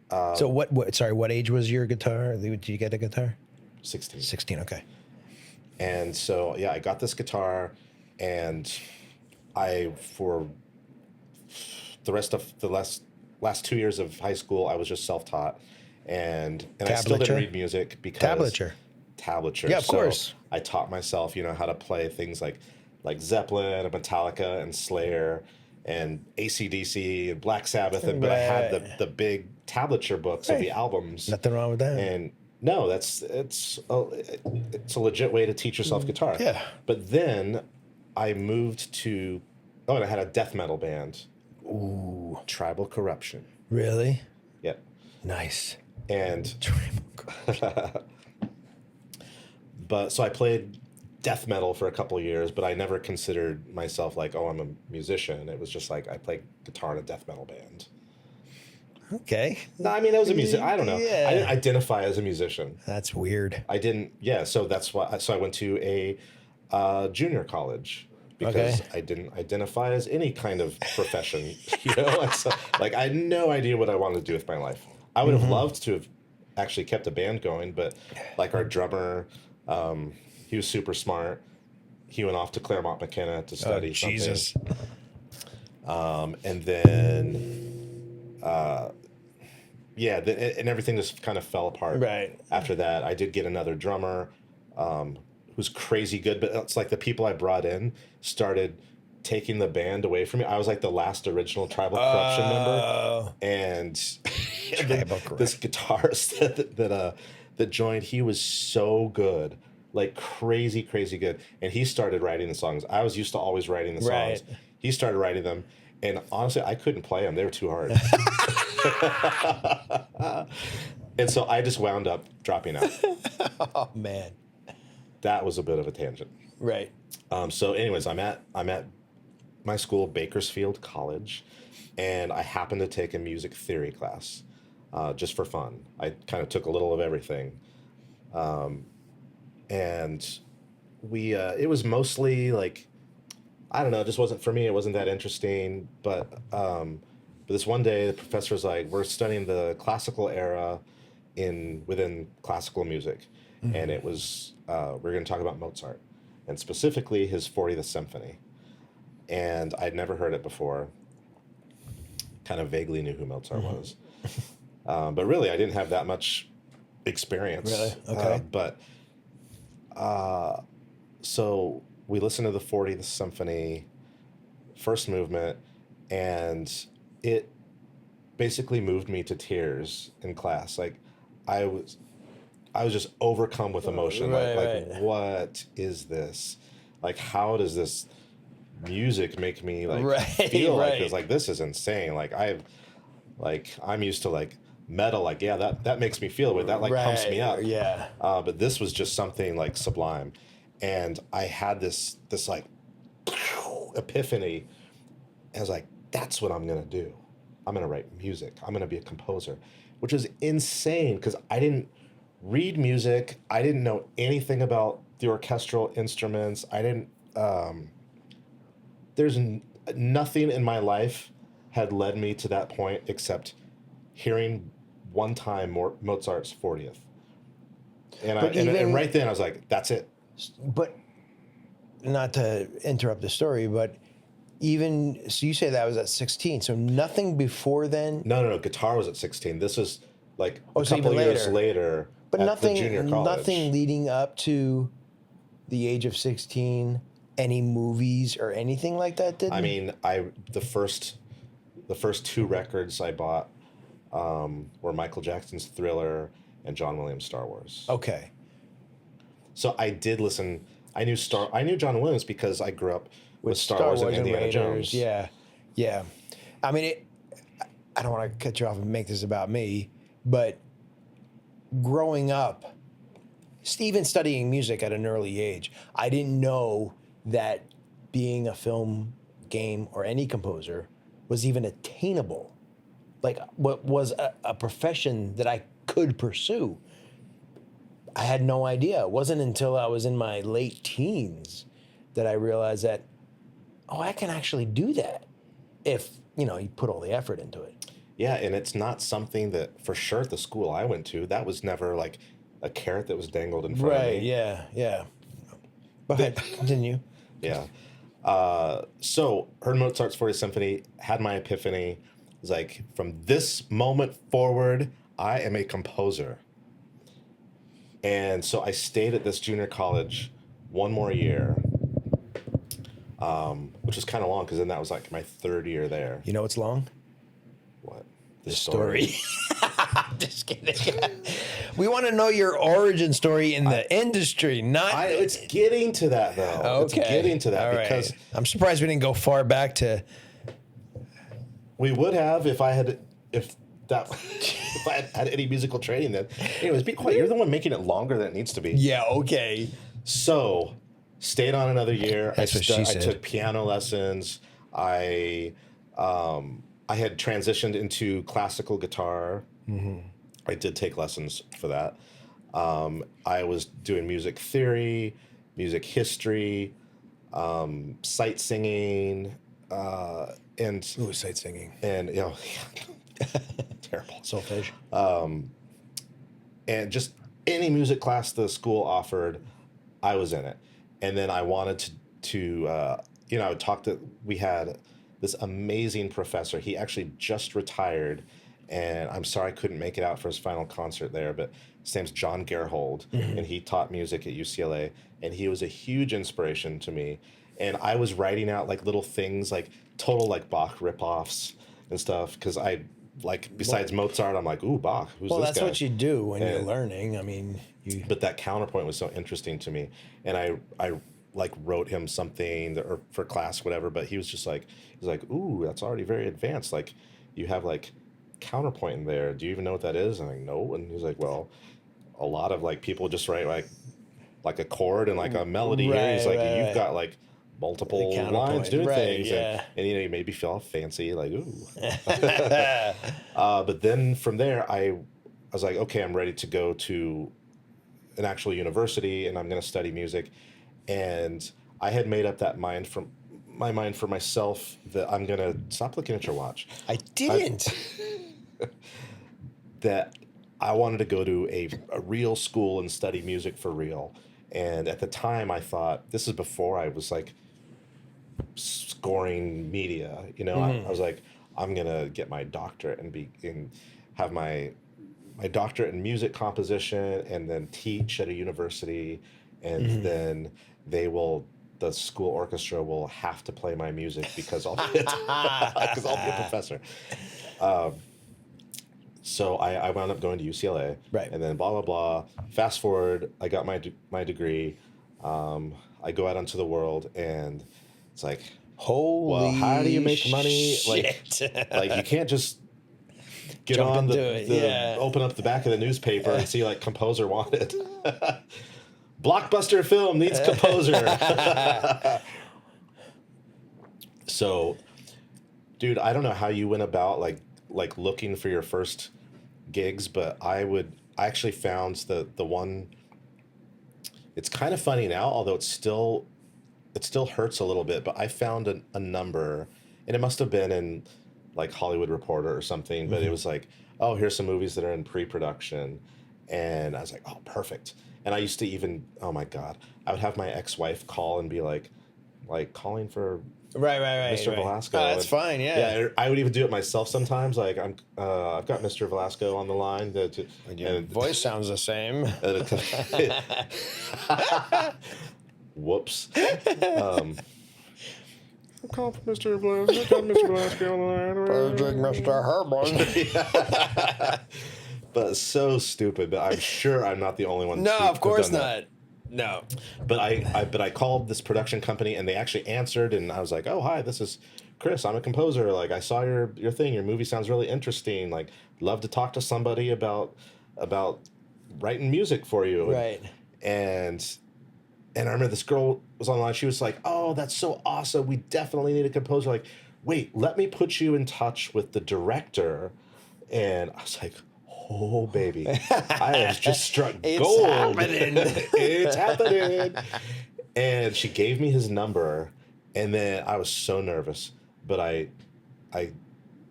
so what age was your guitar? Did you get a guitar? 16. 16, okay. And so, yeah, I got this guitar, and for the rest of the last 2 years of high school, I was just self-taught. and I still didn't Tablature? read music because tablature. Yeah, of So course. I taught myself, how to play things like Zeppelin and Metallica and Slayer and AC/DC and Black Sabbath, but I had the Right. big tablature books of Hey, the albums. nothing wrong with that. And no, it's a legit way to teach yourself guitar. Yeah. But then I moved to and I had a death metal band, Ooh, Tribal Corruption. really? Yep. Nice. And but so I played death metal for a couple of years, but I never considered myself like, oh, I'm a musician. It was just like I play guitar in a death metal band. Okay. No, I mean, I was a musician. I don't know. Yeah. I didn't identify as a musician. That's weird. I didn't. Yeah. So that's why. So I went to a junior college because Okay. I didn't identify as any kind of profession. So, like I had no idea what I wanted to do with my life. I would have loved to have actually kept a band going, but like our drummer, he was super smart. He went off to Claremont McKenna to study something. Jesus. And then, and everything just kind of fell apart. Right. After that, I did get another drummer, who's crazy good, but it's like the people I brought in started taking the band away from me. I was like the last original Tribal Corruption member, and this guitarist that joined, he was so good. Like crazy good. And he started writing the songs. I was used to always writing the songs. Right. He started writing them. And honestly, I couldn't play them. They were too hard. And so I just wound up dropping out. Oh man. That was a bit of a tangent. Right. So anyways, I'm at my school, Bakersfield College, and I happened to take a music theory class, just for fun. I kind of took a little of everything. And it was mostly like, I don't know, it just wasn't for me. It wasn't that interesting. But this one day, the professor was like, we're studying the classical era within classical music. Mm-hmm. And it was, we're going to talk about Mozart, and specifically his 40th Symphony. And I'd never heard it before. Kind of vaguely knew who Mozart was. But really, I didn't have that much experience. Really? Okay. So we listened to the 40th Symphony, first movement, and it basically moved me to tears in class. Like I was just overcome with emotion. Right. What is this? Like, how does this music make me feel like this? Like, this is insane. Like I'm used to like metal. Like, yeah, that makes me feel it. That pumps me up. Yeah. But this was just something like sublime. And I had this like epiphany. I was like, that's what I'm going to do. I'm going to write music. I'm going to be a composer, which is insane because I didn't read music. I didn't know anything about the orchestral instruments. I didn't, nothing in my life had led me to that point except hearing one time Mozart's 40th. And right then I was like, that's it. But not to interrupt the story, but so you say that was at 16. So nothing before then? No. Guitar was at 16. This is like a so couple even years later. But at the junior college. Nothing leading up to the age of 16. Any movies or anything like that? Didn't? I mean, the first two records I bought were Michael Jackson's Thriller and John Williams' Star Wars. Okay. So I did listen. I knew John Williams because I grew up with Star Wars and Indiana Jones. Yeah. I mean, I don't want to cut you off and make this about me, but growing up, Steven studying music at an early age, I didn't know that being a film, game, or any composer was even attainable. Like, what was a profession that I could pursue. I had no idea. It wasn't until I was in my late teens that I realized that, I can actually do that if, you put all the effort into it. Yeah, and it's not something that, for sure, at the school I went to, that was never like a carrot that was dangled in front of me. Right, yeah. Go ahead, continue. Yeah. So, heard Mozart's 40th Symphony, had my epiphany. It was like, from this moment forward, I am a composer. And so I stayed at this junior college one more year, which was kind of long because then that was like my third year there. You know what's long? What? The story. Just kidding. We want to know your origin story in the industry, not. It's getting to that though. Okay. It's getting to that All right. because I'm surprised we didn't go far back to. we would have if I had had any musical training then. Anyways, be quiet. You're the one making it longer than it needs to be. Yeah. Okay. So, stayed on another year. That's what she I said. took piano lessons. I had transitioned into classical guitar. Mm-hmm. I did take lessons for that. I was doing music theory, music history, sight singing, and Ooh, sight singing. and terrible. Solfege. And just any music class the school offered, I was in it. And then I wanted to I would talk to, we had this amazing professor. He actually just retired, and I'm sorry I couldn't make it out for his final concert there, but his name's John Gerhold, and he taught music at UCLA, and he was a huge inspiration to me. And I was writing out like little things, like total like Bach ripoffs and stuff, because I, like, besides Mozart, I'm like, ooh, Bach, who's Well, this that's guy? what you do when you're And- learning. I mean, you. But that counterpoint was so interesting to me, and I like wrote him something or for class, whatever. But he was just like, he's like, ooh, that's already very advanced. Like, you have like counterpoint in there. Do you even know what that is? And I'm like, no. And he's like, well, a lot of like people just write like a chord and like a melody here. He's like, you've got like multiple lines doing things, and you made me feel all fancy, like ooh. But then from there, I was like, okay, I'm ready to go to an actual university, and I'm going to study music. And I had made up that mind for myself that I'm going to stop looking at your watch. I didn't. That I wanted to go to a real school and study music for real. And at the time, I thought, this is before I was like scoring media. I was like, I'm gonna get my doctorate and have my doctorate in music composition, and then teach at a university, and then the school orchestra will have to play my music because I'll be a professor. So I wound up going to UCLA, Right. And then blah blah blah. Fast forward, I got my degree. I go out into the world, and it's like, Holy well, how do you make money? shit. Like you can't just get Jump on into it, open up the back of the newspaper and see like composer wanted. Blockbuster film needs composer. So, dude, I don't know how you went about like looking for your first gigs, but I actually found the one. It's kind of funny now, although it still hurts a little bit, but I found a number, and it must have been in like Hollywood Reporter or something, but it was like, oh, here's some movies that are in pre-production. And I was like, oh, perfect. And I used to even, oh my God, I would have my ex-wife call and be like calling for Right. Mr. Velasco. Oh, that's fine, yeah. Yeah, I would even do it myself sometimes. Like I've got Mr. Velasco on the line. Your voice sounds the same. Whoops. I'm calling for Mr. Velasco. Got Mr. Velasco on the line. Mr. Herman. But so stupid. But I'm sure I'm not the only one. No, of course done not. that. No. But I called this production company, and they actually answered, and I was like, oh, hi, this is Chris. I'm a composer. Like, I saw your thing. Your movie sounds really interesting. Like, love to talk to somebody about writing music for you. Right. And I remember this girl was online. She was like, oh, that's so awesome. We definitely need a composer. Like, wait, let me put you in touch with the director. And I was like, oh, baby, I have just struck gold. Happening. It's happening. And she gave me his number, and then I was so nervous, but I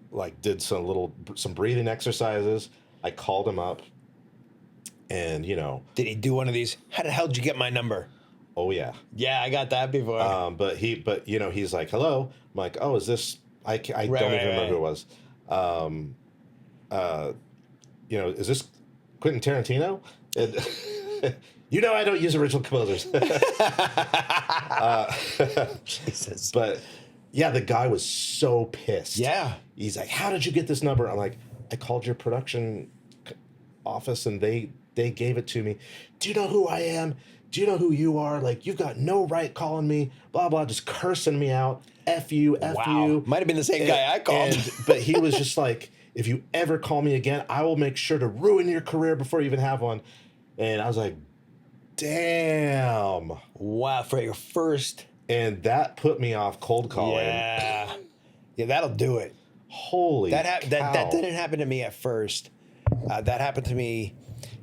like did some breathing exercises. I called him up, and Did he do one of these? How the hell did you get my number? oh yeah. Yeah, I got that before. But he's like, hello. I'm like, oh, is this? I don't even remember who it was. you know, is this Quentin Tarantino? And you know, I don't use original composers. Jesus. But yeah, the guy was so pissed. Yeah. He's like, "How did you get this number?" I'm like, "I called your production office and they gave it to me. Do you know who I am? Do you know who you are? Like, you've got no right calling me, blah, blah," just cursing me out. F you, F you. Might have been the same guy I called. But he was just like, "If you ever call me again, I will make sure to ruin your career before you even have one." And I was like, damn. Wow, for your first. And that put me off cold calling. Yeah. Yeah, that'll do it. Holy That cow. didn't happen to me at first. That happened to me.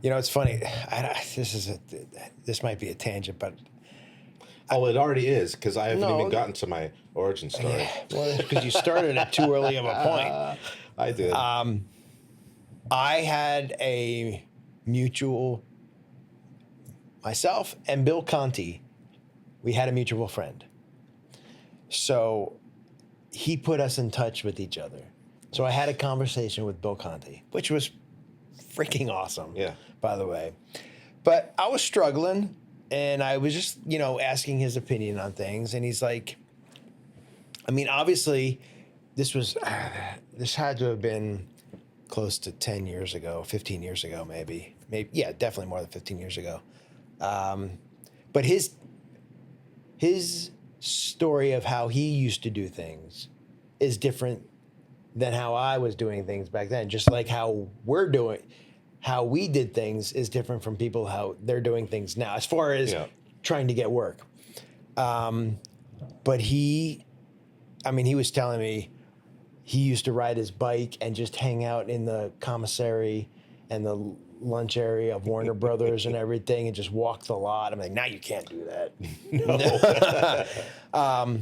You know, it's funny. This might be a tangent, but Oh, it already is, because I haven't No. even gotten to my origin story. well, because you started at too early of a point. I did. I had a mutual, myself and Bill Conti, we had a mutual friend. So he put us in touch with each other. So I had a conversation with Bill Conti, which was freaking awesome, Yeah. by the way. But I was struggling and I was just, you know, asking his opinion on things. And he's like, I mean, obviously, this had to have been close to 10 years ago, 15 years ago, maybe. Yeah, definitely more than 15 years ago. But his story of how he used to do things is different than how I was doing things back then. Just like how we did things is different from people how they're doing things now, as far as trying to get work. But he was telling me he used to ride his bike and just hang out in the commissary and the lunch area of Warner Brothers and everything and just walk the lot. I'm like, now you can't do that. No.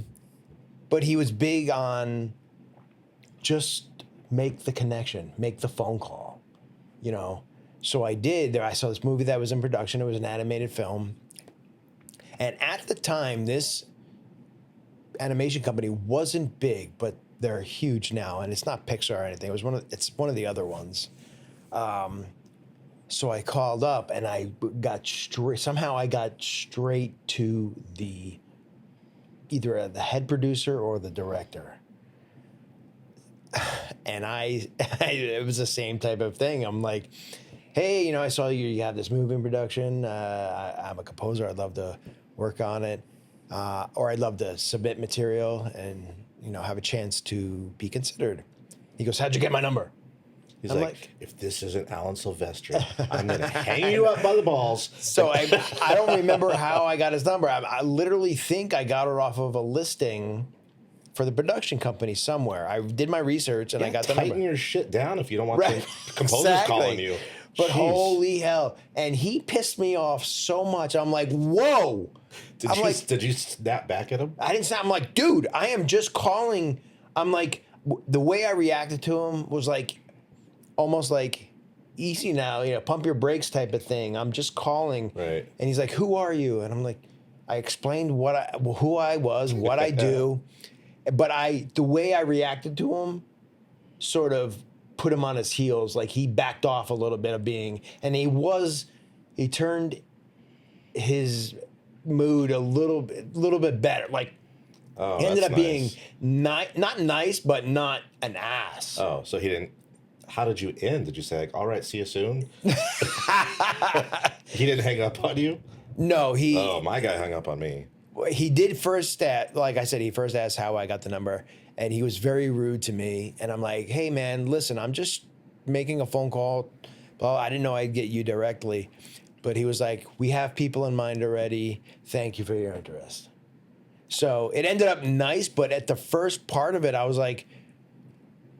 But he was big on just make the connection, make the phone call, you know. So I did. I saw this movie that was in production. It was an animated film. And at the time, this animation company wasn't big, but they're huge now. And it's not Pixar or anything. It's one of the other ones. So I called up and I got straight to either the head producer or the director. And it was the same type of thing. I'm like, hey, you know, I saw you have this movie in production. I'm a composer. I'd love to work on it. Or I'd love to submit material and, you know, have a chance to be considered. He goes, how'd you get my number? He's I'm like, if this isn't Alan Silvestri, I'm going to hang you up by the balls. So I don't remember how I got his number. I literally think I got it off of a listing for the production company somewhere. I did my research and I got the number. Tighten your shit down if you don't want Right. the composers calling you. But Jeez. holy hell. And he pissed me off so much. I'm like, whoa. Did you snap back at him? I didn't snap. I'm like, dude, I am just calling. I'm like, the way I reacted to him was like, almost like, easy now, you know, pump your brakes type of thing. I'm just calling. Right. And he's like, who are you? And I'm like, I explained who I was, what I do. But the way I reacted to him sort of put him on his heels. Like he backed off a little bit of being, and he turned his mood a little bit better. Like he ended up being not nice, but not an ass. Oh, so he didn't. How did you end? Did you say like, all right, see you soon? He didn't hang up on you? No, Oh, my guy hung up on me. He did first like I said, he first asked how I got the number, and he was very rude to me. And I'm like, hey man, listen, I'm just making a phone call. Well, I didn't know I'd get you directly. But he was like, we have people in mind already. Thank you for your interest. So it ended up nice, but at the first part of it, I was like,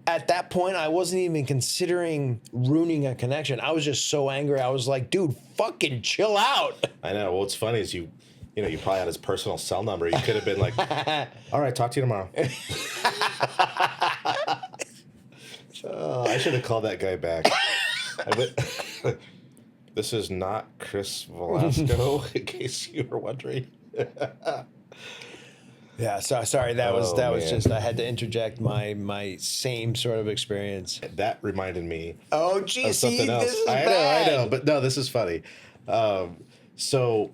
at that point, I wasn't even considering ruining a connection. I was just so angry. I was like, dude, fucking chill out. I know. What's funny is you probably had his personal cell number. You could have been like, all right, talk to you tomorrow. I should have called that guy back. This is not Chris Velasco, in case you were wondering. Yeah, so sorry. That was Oh, man. just I had to interject my same sort of experience. That reminded me Oh, of geez, something see, else. this is I bad. know, but no, this is funny. So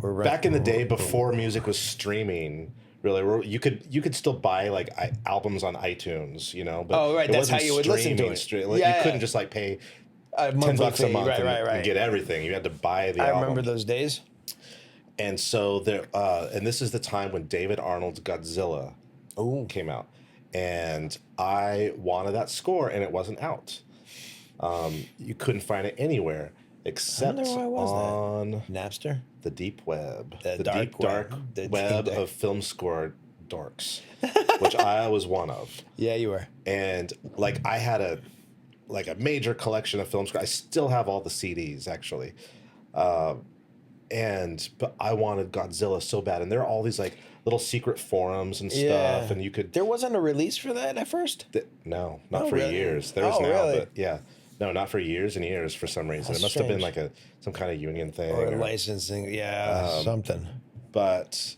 We're back in the day before music was streaming, really, you could still buy like albums on iTunes, you know, but Oh, right, it that's how wasn't you would listen to streaming. it. Like, you Yeah. couldn't just like pay A $10 monthly a fee. month Right. and get everything. You had to buy the I album. remember those days. And so there, and this is the time when David Arnold's Godzilla Oh, came out, and I wanted that score, and it wasn't out. You couldn't find it anywhere except where was that? on Napster. the deep web, The deep dark The web deep dark. of film score dorks, which I was one of. Yeah, you were. And like I had a major collection of film score. I still have all the CDs actually. But I wanted Godzilla so bad, and there are all these like little secret forums and stuff, Yeah. and you could. There wasn't a release for that at first. No, not Oh, for really? years. There is Oh, now, really? but yeah, no, not for years and years for some reason. That's It must have been strange. like some kind of union thing, Or licensing, yeah, something. But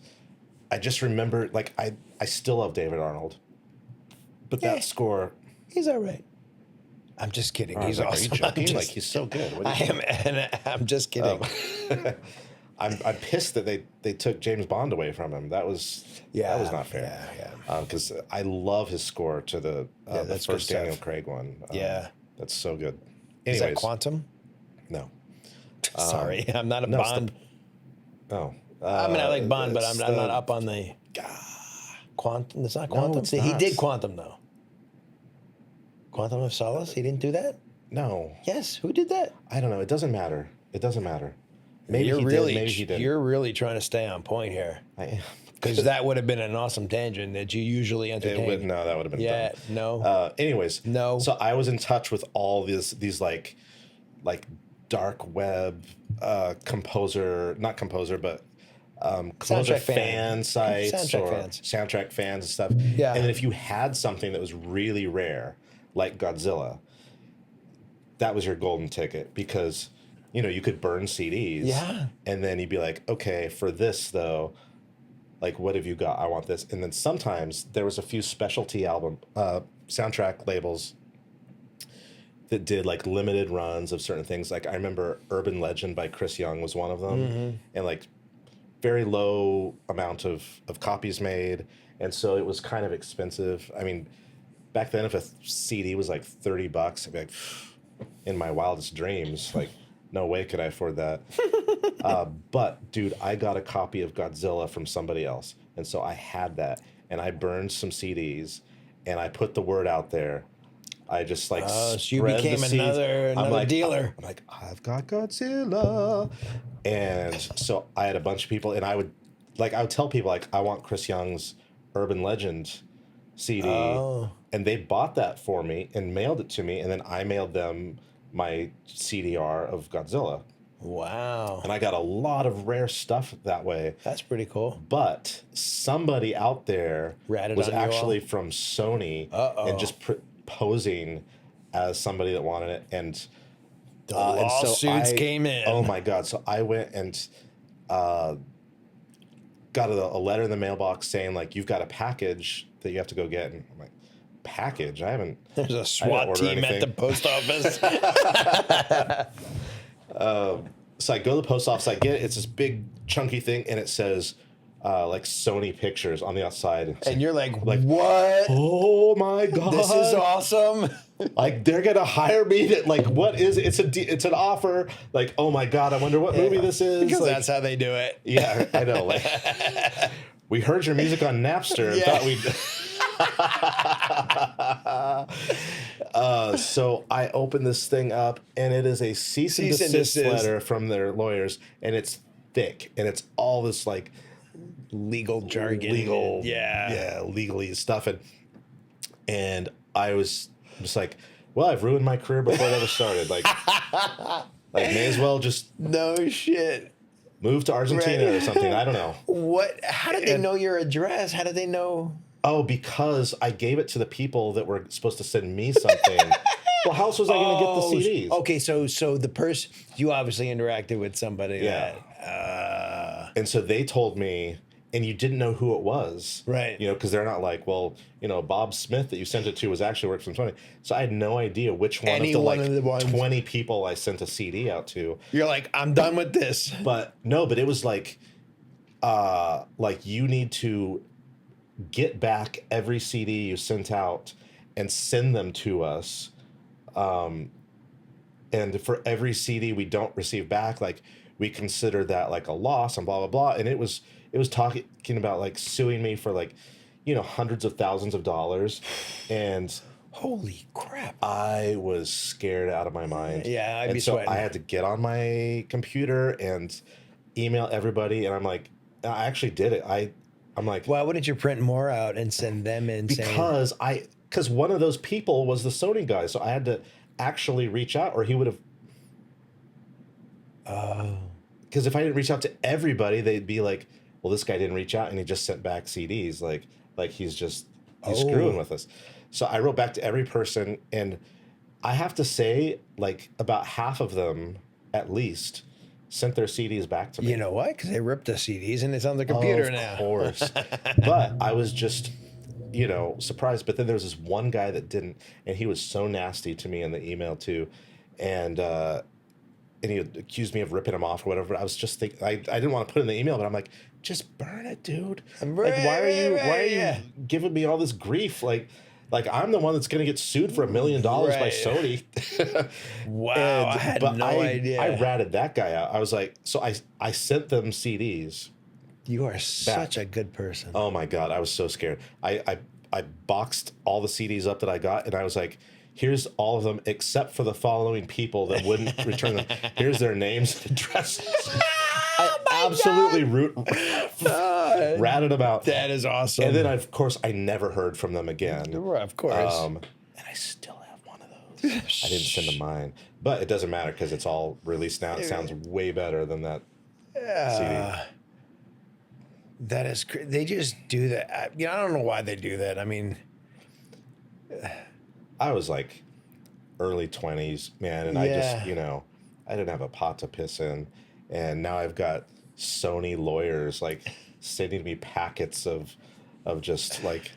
I just remember, like, I still love David Arnold, but Yeah. that score. He's all right. I'm just kidding. I was He's like, awesome. Are you joking? I'm just- Like, he's so good. What I are you am, and I'm just kidding. I'm pissed that they took James Bond away from him. That was not fair. Yeah. Because I love his score to the that's good first Daniel stuff. Craig one. Yeah. That's so good. Is Anyways, that Quantum? no, Sorry, I'm not a no, it's the- Bond. no. I mean, I like Bond, but I'm it's not up on the Quantum. It's not Quantum. it's See, he not. did Quantum though. Quantum of Solace. He didn't do that. No, Yes, who did that? I don't know. It doesn't matter. It doesn't matter. Maybe you're he really, did. Maybe he didn't. You're really trying to stay on point here, I am. because that would have been an awesome tangent that you usually It entertain. would, no, that would have been Yeah, dumb. no. Anyways, No. So I was in touch with all these like dark web not composer, but composer Soundtrack fan sites Soundtrack or fans. soundtrack fans and stuff. Yeah. And then if you had something that was really rare, like Godzilla, that was your golden ticket because you could burn CDs. Yeah. And then you'd be like, okay, for this though. Like, what have you got? I want this. And then sometimes there was a few specialty album soundtrack labels that did like limited runs of certain things. Like I remember Urban Legend by Chris Young was one of them, and like very low amount of copies made, and so it was kind of expensive. I mean, back then if a CD was like $30, I'd be like, in my wildest dreams, like. No way could I afford that. But, dude, I got a copy of Godzilla from somebody else. And so I had that. And I burned some CDs. And I put the word out there. I just, like, So you spread the became seeds. another like, dealer. I'm like, I've got Godzilla. And so I had a bunch of people. And I would tell people, like, I want Chris Young's Urban Legend CD. Oh. And they bought that for me and mailed it to me. And then I mailed them my CDR of Godzilla. Wow. And I got a lot of rare stuff that way. That's pretty cool. But somebody out there Ratted was on you actually all? from Sony Uh-oh. and just posing as somebody that wanted it. And The and so lawsuits came in. Oh my God. So I went and got a letter in the mailbox saying, like, you've got a package that you have to go get. And I'm like, package? I haven't. There's a I didn't SWAT order team at the anything. post office. So I go to the post office, I get it. It's this big chunky thing, and it says like Sony Pictures on the outside. It's And you're like, like, what? oh my God. This is awesome. Like, they're going to hire me to, like, what is it? It's an offer. Like, oh my God, I wonder what movie this is. Because Like, that's how they do it. yeah, I know. Like, we heard your music on Napster and Yeah. thought we'd. So I open this thing up, and it is a cease and desist letter from their lawyers, and it's thick, and it's all this like Legal jargon. Yeah. legally stuff, and I was just like, well, I've ruined my career before it ever started. Like may as well just No shit. move to Argentina Right. or something. I don't know. What? How did they know your address? How did they know? Oh, because I gave it to the people that were supposed to send me something. Well, how else was I going to get the CDs? Okay, so the person, you obviously interacted with somebody Yeah. that. And so they told me, and you didn't know who it was. Right. You know, because they're not like, well, you know, Bob Smith that you sent it to was actually works from Sony. So I had no idea which one Any of the one like of the ones. 20 people I sent a CD out to. You're like, I'm done with this. But no, but it was like you need to get back every CD you sent out and send them to us. And for every CD we don't receive back, like we consider that like a loss and blah blah blah. And it was talking about like suing me for like, you know, hundreds of thousands of dollars. And Holy crap. I was scared out of my mind. Yeah, I'd and be so sweating. I had to get on my computer and email everybody. And I'm like, I actually did it. I'm like, Why wouldn't you print more out and send them in saying, because one of those people was the Sony guy, so I had to actually reach out, or he would have. oh, Because if I didn't reach out to everybody, they'd be like, "Well, this guy didn't reach out, and he just sent back CDs. Like he's screwing with us." So I wrote back to every person, and I have to say, like about half of them, at least, sent their CDs back to me. you know what? Because they ripped the CDs and it's on the computer now. Of course. But I was just, you know, surprised. But then there was this one guy that didn't, and he was so nasty to me in the email too. And he accused me of ripping him off or whatever. I was just thinking, I didn't want to put it in the email, but I'm like, just burn it, dude. Like, why are you giving me all this grief? Like I'm the one that's going to get sued for $1 million by Right. Sony. Wow, I had no idea. I ratted that guy out. I was like, so I sent them CDs. You are such a good person. Oh my God, I was so scared. I boxed all the CDs up that I got, and I was like, here's all of them except for the following people that wouldn't return them. Here's their names and addresses. I absolutely ratted them out. That is awesome. And then, of course, I never heard from them again. Of course. And I still have one of those. I didn't send them mine. But it doesn't matter because it's all released now. It sounds way better than that CD. That is, they just do that. I don't know why they do that. I mean, I was like early 20s, man, and I just, you know, I didn't have a pot to piss in. And now I've got Sony lawyers like sending me packets of just like,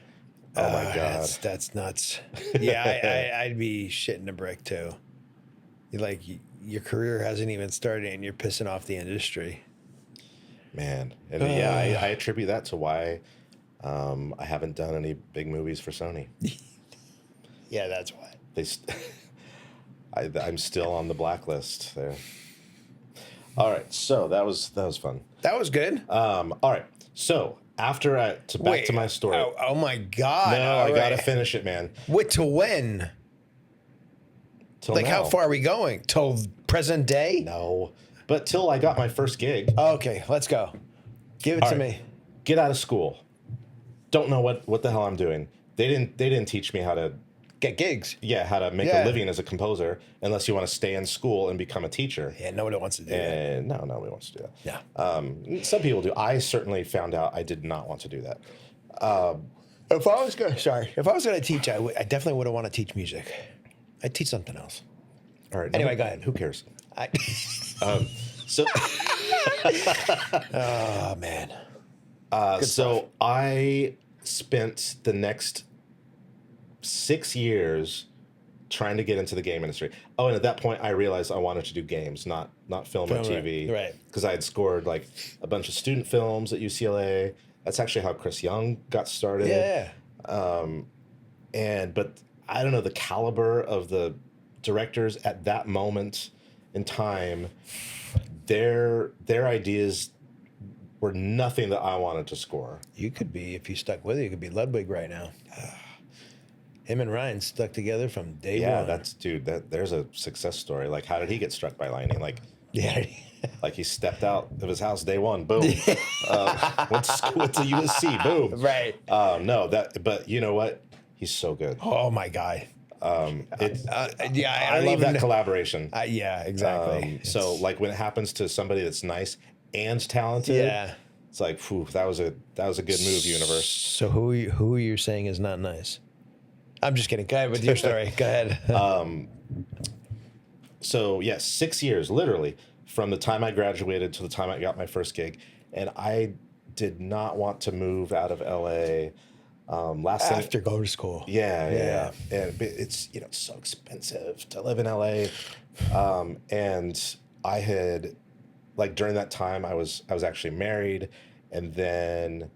oh my God. That's nuts. Yeah, I'd be shitting a brick too. Like, your career hasn't even started and you're pissing off the industry. Man. And yeah, I attribute that to why I haven't done any big movies for Sony. Yeah, that's why. I'm still on the blacklist there. All right, so that was fun. That was good. All right, so after back to my story. Oh my God! No, I gotta finish it, man. What to when? Till Like, now. how far are we going? Till present day? No, but till I got my first gig. Okay, let's go. Give it All to right. me. Get out of school. Don't know what the hell I'm doing. They didn't teach me how to Get gigs. how to make a living as a composer unless you want to stay in school and become a teacher. Yeah, nobody wants to do that. And nobody wants to do that. Yeah. Some people do. I certainly found out I did not want to do that. If I was gonna teach, I definitely wouldn't want to teach music. I'd teach something else. All right. Anyway, go ahead. Who cares? I, So, oh man. so I spent the next 6 years trying to get into the game industry. Oh, and at that point, I realized I wanted to do games, not film or TV. Right. Because I had scored like a bunch of student films at UCLA. That's actually how Chris Young got started. Yeah. But I don't know, the caliber of the directors at that moment in time, their ideas were nothing that I wanted to score. You could be, if you stuck with it, you could be Ludwig right now. Him and Ryan stuck together from day one. There's a success story. Like, how did he get struck by lightning? Like, Yeah. like he stepped out of his house day one, boom. Went to USC, boom. Right. But you know what? He's so good. Oh my God. I I love that collaboration. Yeah, exactly. So like when it happens to somebody that's nice and talented, it's like, phew, that was a good move, universe. So who are you saying is not nice? I'm just kidding. Go ahead with your story. Go ahead. So yes, 6 years literally from the time I graduated to the time I got my first gig, and I did not want to move out of LA. Last thing, After go to school. yeah. And it's, it's so expensive to live in LA. And I had, like, during that time, I was actually married, and then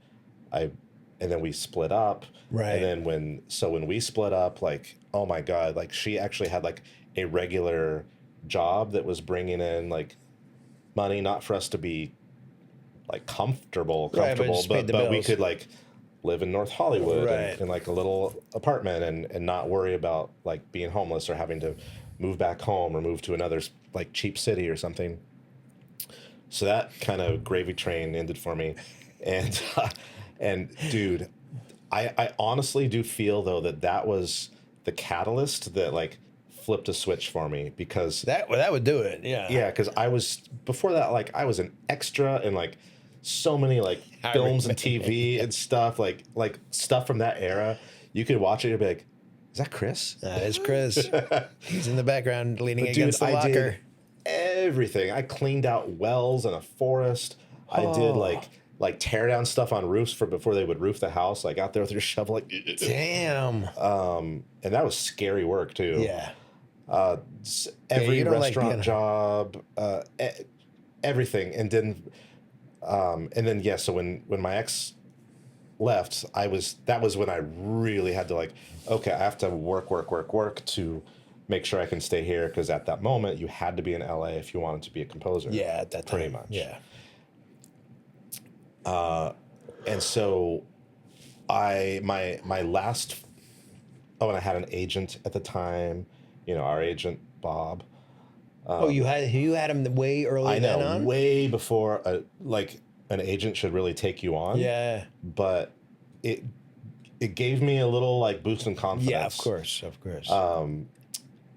we split up. Right. And then when we split up, like, oh my God, like, she actually had like a regular job that was bringing in like money, not for us to be like comfortable, Right, but just paid the but we bills. could like live in North Hollywood Right. in like a little apartment and not worry about like being homeless or having to move back home or move to another like cheap city or something. So that kind of gravy train ended for me. And and dude, I honestly do feel though that was the catalyst that like flipped a switch for me, because That would do it. Yeah. yeah, because I was before that, like, I was an extra in like so many like I films and remember. TV and stuff, like stuff from that era. You could watch it and be like, is that Chris? That is Chris. He's in the background leaning But against dude, the I locker. did everything. I cleaned out wells in a forest. I did like tear down stuff on roofs for before they would roof the house, like out there with your shovel, like Damn. and that was scary work too. Yeah. Every you don't like restaurant being- job, everything, and then yeah. So when my ex left, that was when I really had to like, okay, I have to work to make sure I can stay here, because at that moment you had to be in LA if you wanted to be a composer. Yeah, at that time. pretty much. Yeah. And so my last, and I had an agent at the time, our agent Bob. You had him way early. I then know, on? way before like an agent should really take you on. Yeah. But it gave me a little like boost in confidence. Yeah, of course.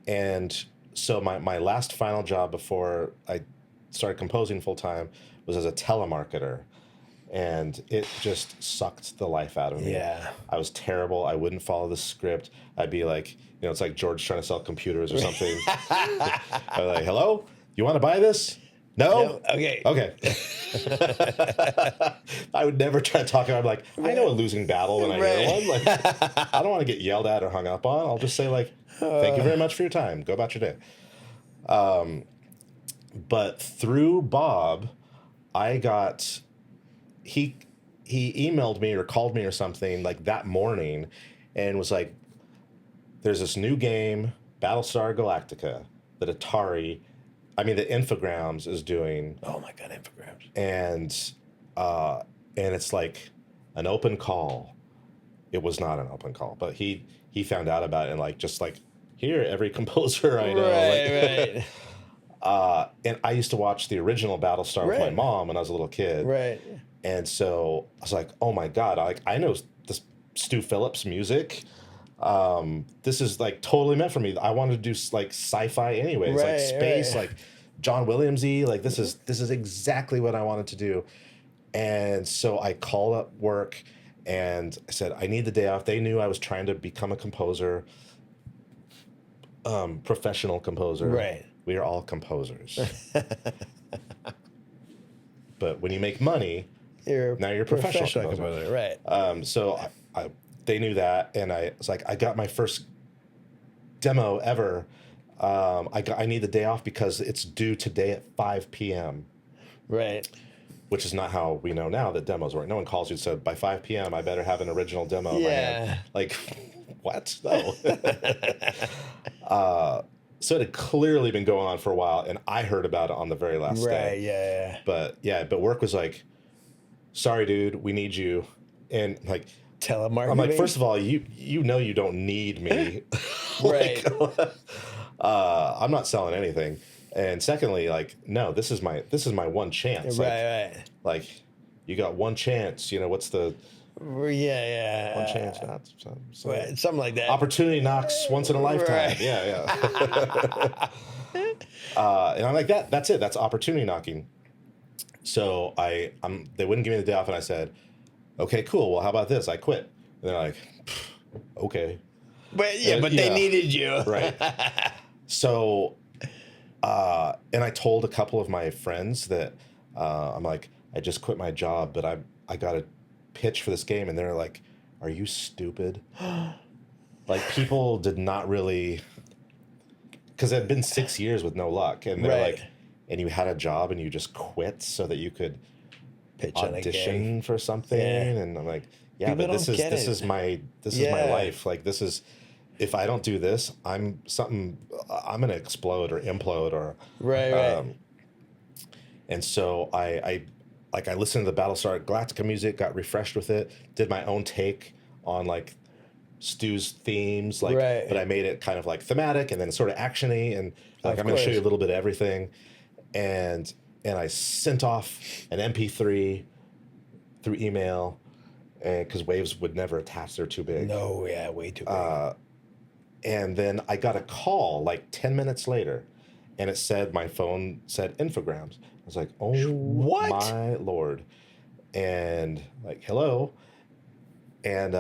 And so my last final job before I started composing full time was as a telemarketer. And it just sucked the life out of me. Yeah. I was terrible. I wouldn't follow the script. I'd be like, it's like George trying to sell computers or something. I'd be like, hello? You want to buy this? No? Okay. Okay. I would never try to talk about it. I'm like, I know a losing battle when I hear one. Like, I don't want to get yelled at or hung up on. I'll just say like, thank you very much for your time. Go about your day. But through Bob, I got... He emailed me or called me or something like that morning and was like, there's this new game, Battlestar Galactica, that Atari, that Infogrames is doing. Oh my God, Infogrames. And it's like an open call. It was not an open call, but he found out about it and like, just like, here, every composer I know. Right. And I used to watch the original Battlestar with my Right. mom when I was a little kid. Right. And so I was like, oh my God, I know this Stu Phillips music. This is like totally meant for me. I wanted to do like sci-fi anyways, like space, like John Williams-y. Like this is exactly what I wanted to do. And so I called up work and I said, I need the day off. They knew I was trying to become a composer, professional composer. Right. We are all composers. But when you make money, now you're a professional composer. Right. So they knew that, and I was like, I got my first demo ever. I need the day off because it's due today at 5 p.m. Right. Which is not how we know now that demos work. No one calls you and said, by 5 p.m. I better have an original demo in my hand. Like, what? No. So it had clearly been going on for a while, and I heard about it on the very last day. Right, yeah. But work was like, sorry, dude, we need you. And like, Telemarketing. I'm like, first of all, you you don't need me. Right. I'm not selling anything. And secondly, like, no, this is my one chance. Right. Like, you got one chance. What's the Yeah. one chance? Right, something like that. Opportunity knocks once in a lifetime. Right. Yeah. And I'm like, that's it. That's opportunity knocking. So they wouldn't give me the day off, and I said, okay, cool. Well, how about this? I quit. And they're like, okay. But they needed you. Right. So, and I told a couple of my friends that I'm like, I just quit my job, but I I got a pitch for this game, and they're like, "Are you stupid?" Like, people did not really, because it had been 6 years with no luck, and they're Right. like, and you had a job and you just quit so that you could Pitch on a game. audition for something, Yeah. and I'm like, yeah, People but this don't is get this it. is my this is my Yeah. life. Like, this is, if I don't do this, I'm gonna explode or implode or Right. and so I listened to the Battlestar Galactica music, got refreshed with it, did my own take on like Stu's themes, like, Right. but I made it kind of like thematic and then sort of actiony, and like, Of I'm going to show course. you a little bit of everything, and I sent off an MP3 through email, and because Waves would never attach, they're too big. No, yeah, way too big. And then I got a call like 10 minutes later, and it said, my phone said Infogrames. I was like, oh, What? my Lord. And like, hello. And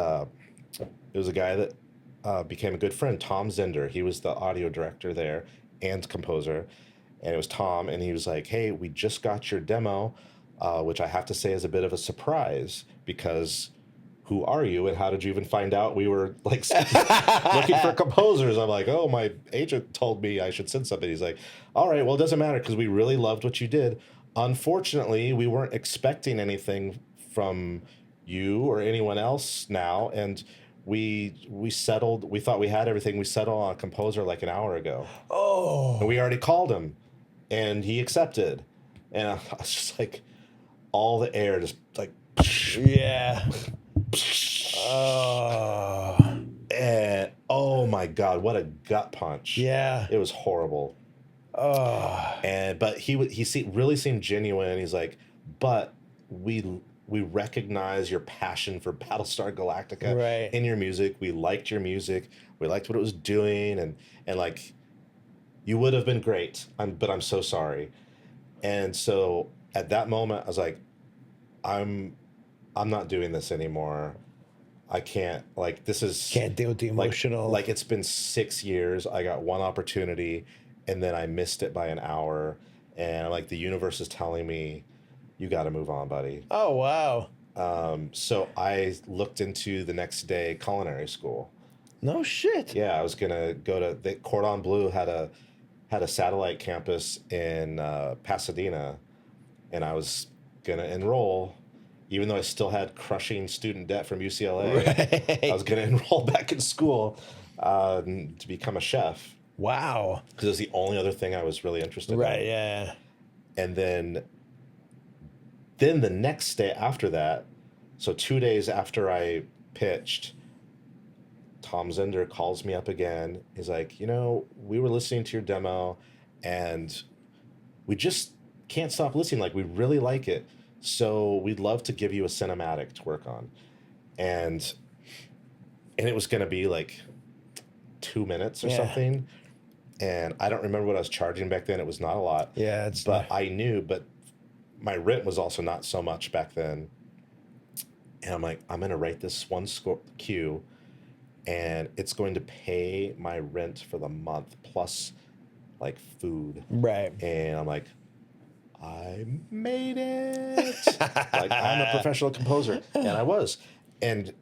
it was a guy that became a good friend, Tom Zender. He was the audio director there and composer. And it was Tom, and he was like, hey, we just got your demo, which I have to say is a bit of a surprise, because who are you and how did you even find out we were like looking for composers? I'm like, oh, my agent told me I should send something. He's like, all right, well, it doesn't matter because we really loved what you did. Unfortunately, we weren't expecting anything from you or anyone else now, and we settled. We thought we had everything. We settled on a composer like an hour ago, and Oh. we already called him, and he accepted. And I was just like, all the air just like, Yeah. Oh. and oh my God, what a gut punch! Yeah. It was horrible. Oh. But he really seemed genuine. He's like, but we recognize your passion for Battlestar Galactica Right. in your music. We liked your music. We liked what it was doing, and like, you would have been great. But I'm so sorry. And so at that moment, I was like, I'm not doing this anymore. I can't, like, this is Can't deal with the emotional. like it's been 6 years. I got one opportunity, and then I missed it by an hour. And like, the universe is telling me, you got to move on, buddy. Oh, wow. So I looked into the next day culinary school. No shit. Yeah, I was gonna go to the Cordon Bleu had a satellite campus in Pasadena, and I was gonna enroll, even though I still had crushing student debt from UCLA. Right. I was gonna enroll back in school to become a chef, Wow. because it was the only other thing I was really interested in. Right, yeah. And then the next day after that, so 2 days after I pitched, Tom Zender calls me up again. He's like, we were listening to your demo, and we just can't stop listening. Like, we really like it. So we'd love to give you a cinematic to work on. And it was going to be like 2 minutes or something. And I don't remember what I was charging back then. It was not a lot. Yeah, I knew, but my rent was also not so much back then. And I'm like, I'm going to write this one cue, and it's going to pay my rent for the month plus like food. Right. And I'm like, I made it. Like, I'm a professional composer. And I was. And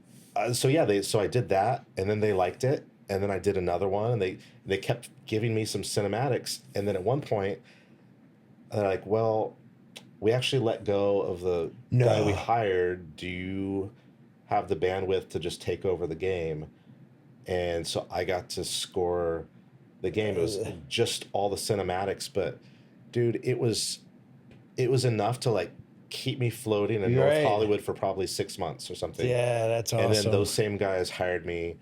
so I did that, and then they liked it. And then I did another one, and they kept giving me some cinematics. And then at one point, they're like, well, we actually let go of the guy we hired. Do you have the bandwidth to just take over the game? And so I got to score the game. It was just all the cinematics, but dude, it was enough to like keep me floating in North Hollywood for probably 6 months or something. Yeah, that's awesome. And then those same guys hired me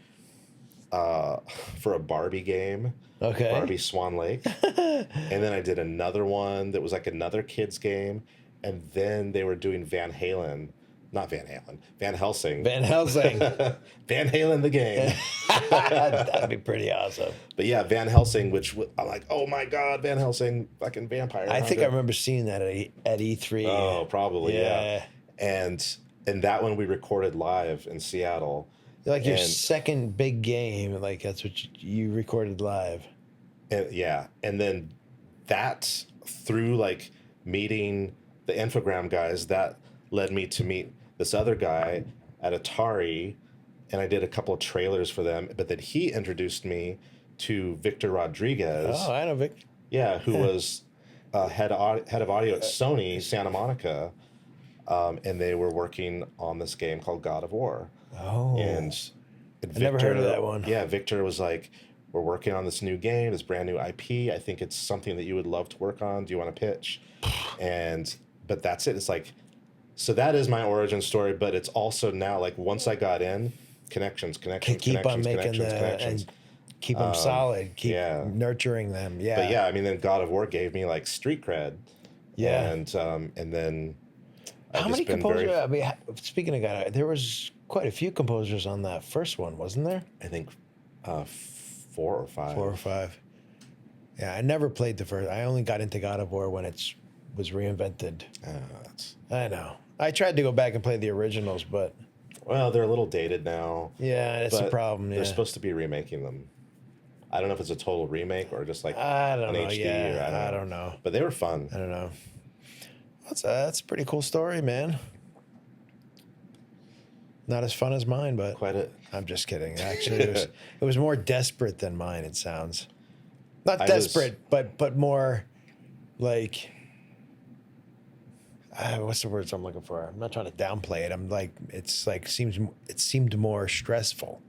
for a Barbie game. Okay. Barbie Swan Lake. And then I did another one that was like another kids game. And then they were doing Van Helsing. Van Helsing. Van Halen the game. That'd be pretty awesome. But yeah, Van Helsing, which I'm like, oh my God, Van Helsing, fucking vampire. I think I remember seeing that at E3. Oh, probably, yeah. And that one we recorded live in Seattle. Like your second big game, like that's what you recorded live. And yeah, and then that, through like meeting the Infogram guys, that led me to meet this other guy at Atari, and I did a couple of trailers for them. But then he introduced me to Victor Rodriguez. Oh, I know Vic. Yeah, who was head of audio at Sony Santa Monica, and they were working on this game called God of War. Oh, And I never heard of that one. Yeah, Victor was like, "We're working on this new game, this brand new IP. I think it's something that you would love to work on. Do you want to pitch?" But that's it. It's like, so that is my origin story. But it's also now like once I got in, connections, Keep on making connections. and keep them solid. Keep yeah. nurturing them. Yeah. But yeah, I mean, then God of War gave me like street cred. Yeah. And then I've How just many been composers? I mean, speaking of God, there was quite a few composers on that first one, wasn't there? I think 4 or 5. 4 or 5. Yeah, I never played the first. I only got into God of War when it was reinvented. I know. I tried to go back and play the originals, but well, they're a little dated now. yeah, that's the problem. Yeah. They're supposed to be remaking them. I don't know if it's a total remake or just like I don't know. HD. Yeah, Or I don't know. But they were fun. I don't know. That's a pretty cool story, man. Not as fun as mine, but Quite a. I'm just kidding. Actually, it was more desperate than mine. It sounds not I desperate, but more like what's the words I'm looking for? I'm not trying to downplay it. I'm like it seemed more stressful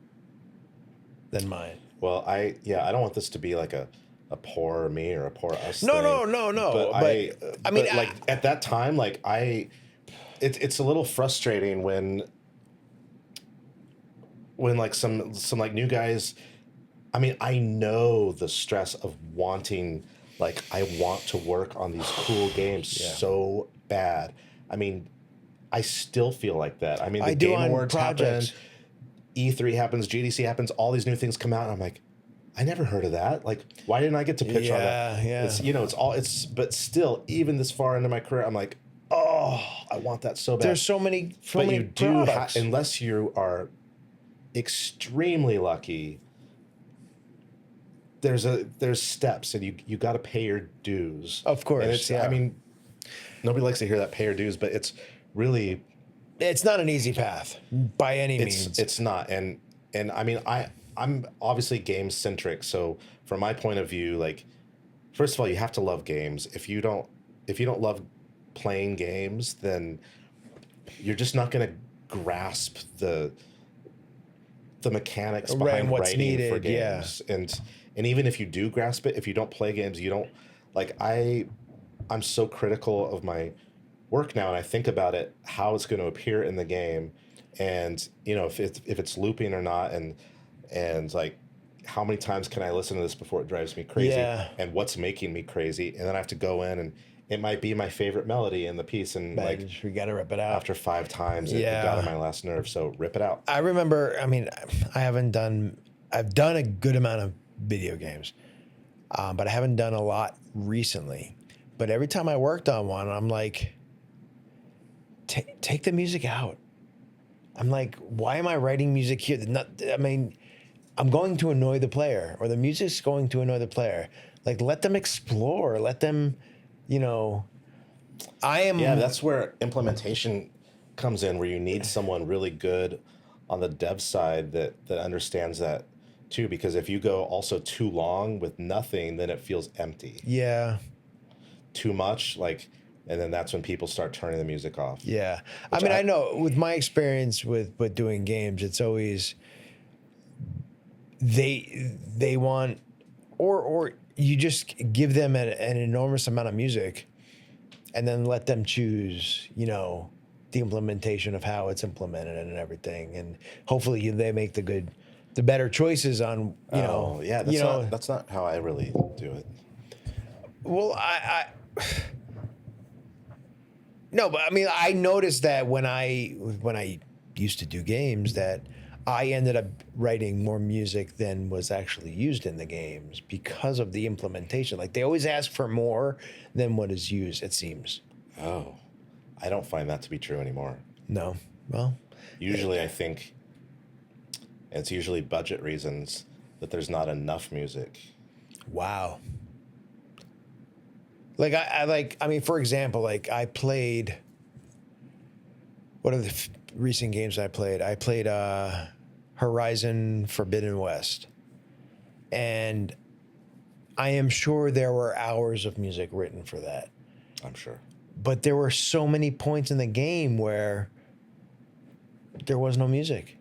than mine. Well, I don't want this to be like a poor me or a poor us. No, thing. no. But I mean, like at that time, like it's a little frustrating when like some like new guys. I mean, I know the stress of wanting, like, I want to work on these cool games so bad. I mean, I still feel like that. I mean, the Game Awards happen, E3 happens, GDC happens, all these new things come out, and I'm like, I never heard of that. Like, why didn't I get to pitch on that? Yeah. It's but still, even this far into my career, I'm like, oh, I want that so bad. There's so many you products. unless you are extremely lucky. There's steps, and you got to pay your dues. Of course, and it's, I mean, nobody likes to hear that, pay your dues, but it's really, it's not an easy path by any means. It's not, and I mean, I'm obviously game centric, so from my point of view, like, first of all, you have to love games. If you don't love playing games, then you're just not going to grasp the mechanics behind what's writing needed, for games. And even if you do grasp it, if you don't play games, you don't, like, I'm so critical of my work now, and I think about it, how it's going to appear in the game, and if it's looping or not, and like, how many times can I listen to this before it drives me crazy, and what's making me crazy, and then I have to go in, and it might be my favorite melody in the piece, and like, we got to rip it out. After 5 times, it got on my last nerve, so rip it out. I remember, I mean, I've done a good amount of video games, but I haven't done a lot recently. But every time I worked on one, I'm like, take the music out. I'm like, why am I writing music here? I mean, I'm going to annoy the player, or the music's going to annoy the player. Like, let them explore. Let them, I am. Yeah, that's where implementation comes in, where you need someone really good on the dev side that understands that too. Because if you go also too long with nothing, then it feels empty. Yeah. Too much, like, and then that's when people start turning the music off. Yeah. I mean, I know with my experience with doing games, it's always they want, or you just give them an enormous amount of music and then let them choose, the implementation of how it's implemented and everything. And hopefully they make the better choices on, yeah, that's not how I really do it. Well, no, but I mean, I noticed that when I used to do games, that I ended up writing more music than was actually used in the games because of the implementation. Like, they always ask for more than what is used, it seems. Oh, I don't find that to be true anymore. No. Well, usually I think it's usually budget reasons that there's not enough music. Wow. Like, I mean, for example, like, I played, what are the recent games I played. I played Horizon Forbidden West. And I am sure there were hours of music written for that. I'm sure. But there were so many points in the game where there was no music.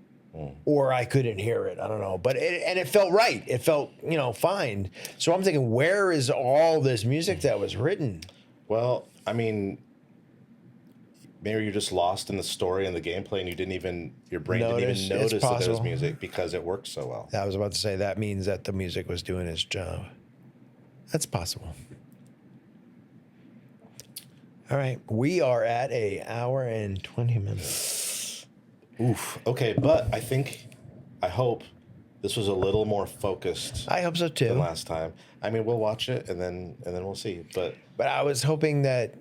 Or I couldn't hear it. I don't know. But it felt right. It felt, fine. So I'm thinking, where is all this music that was written? Well, I mean, maybe you're just lost in the story and the gameplay, and your brain didn't even notice that there was music because it worked so well. I was about to say that means that the music was doing its job. That's possible. All right, we are at an hour and 20 minutes. Oof. Okay, but I hope this was a little more focused. I hope so too. Than last time. I mean, we'll watch it and then we'll see. But I was hoping that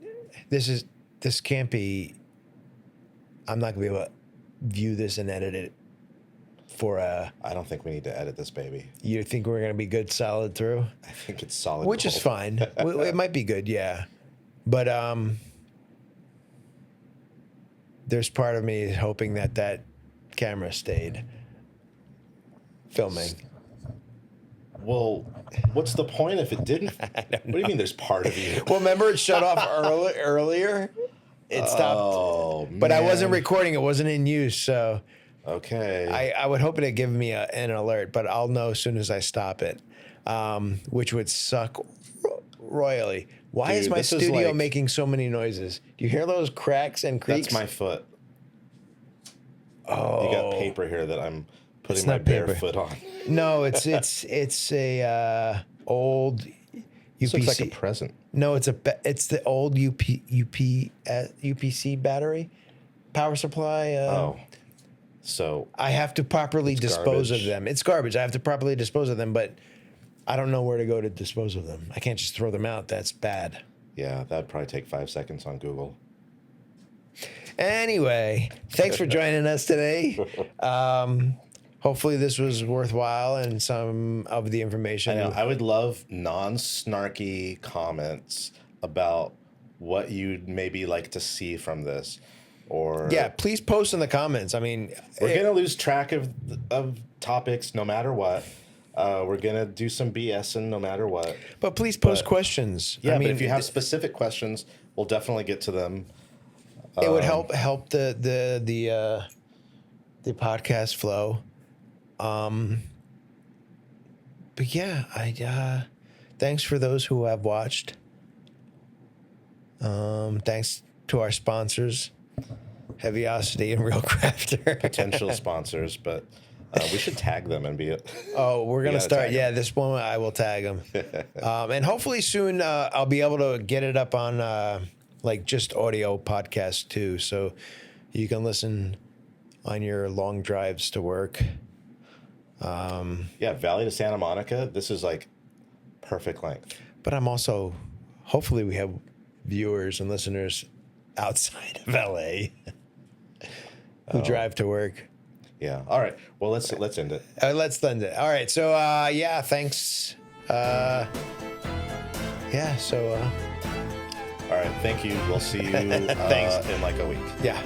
this can't be. I'm not gonna be able to view this and edit it for a. I don't think we need to edit this baby. You think we're gonna be good solid through? I think it's solid. Which is fine. It might be good, yeah. But there's part of me hoping that camera stayed filming. Well, what's the point if it didn't? What do you mean there's part of you? Well, remember it shut off earlier? It stopped. Oh, but I wasn't recording. It wasn't in use. So okay. I would hope it'd give me an alert, but I'll know as soon as I stop it, which would suck royally. Why is my studio making so many noises? Do you hear those cracks and creaks? That's my foot. Oh, you got paper here that I'm putting my bare foot on. No, it's a old UPC. This looks like a present. No, it's the old UPC battery power supply. So I have to properly dispose of them. It's garbage. I have to properly dispose of them, but I don't know where to go to dispose of them. I can't just throw them out. That's bad. Yeah, that'd probably take 5 seconds on Google. Anyway, thanks for joining us today. Hopefully this was worthwhile and some of the information. I know. I would love non-snarky comments about what you'd maybe like to see from this. Or yeah, please post in the comments. I mean, we're going to lose track of topics no matter what. We're going to do some BSing no matter what. But please post questions. Yeah, but if you have specific questions, we'll definitely get to them. It would help the podcast flow. But yeah, thanks for those who have watched. Thanks to our sponsors, Heaviosity and Real Crafter. Potential sponsors, but we should tag them and be it. Oh, we're going to start. Yeah, this one I will tag them. And hopefully soon I'll be able to get it up on like just audio podcast too. So you can listen on your long drives to work. Yeah, Valley to Santa Monica. This is like perfect length. But I'm also, hopefully we have viewers and listeners outside of LA who drive to work. Yeah. All right. Well, let's end it. Let's end it. All right. So, yeah, thanks. All right. Thank you. We'll see you in like a week. Yeah.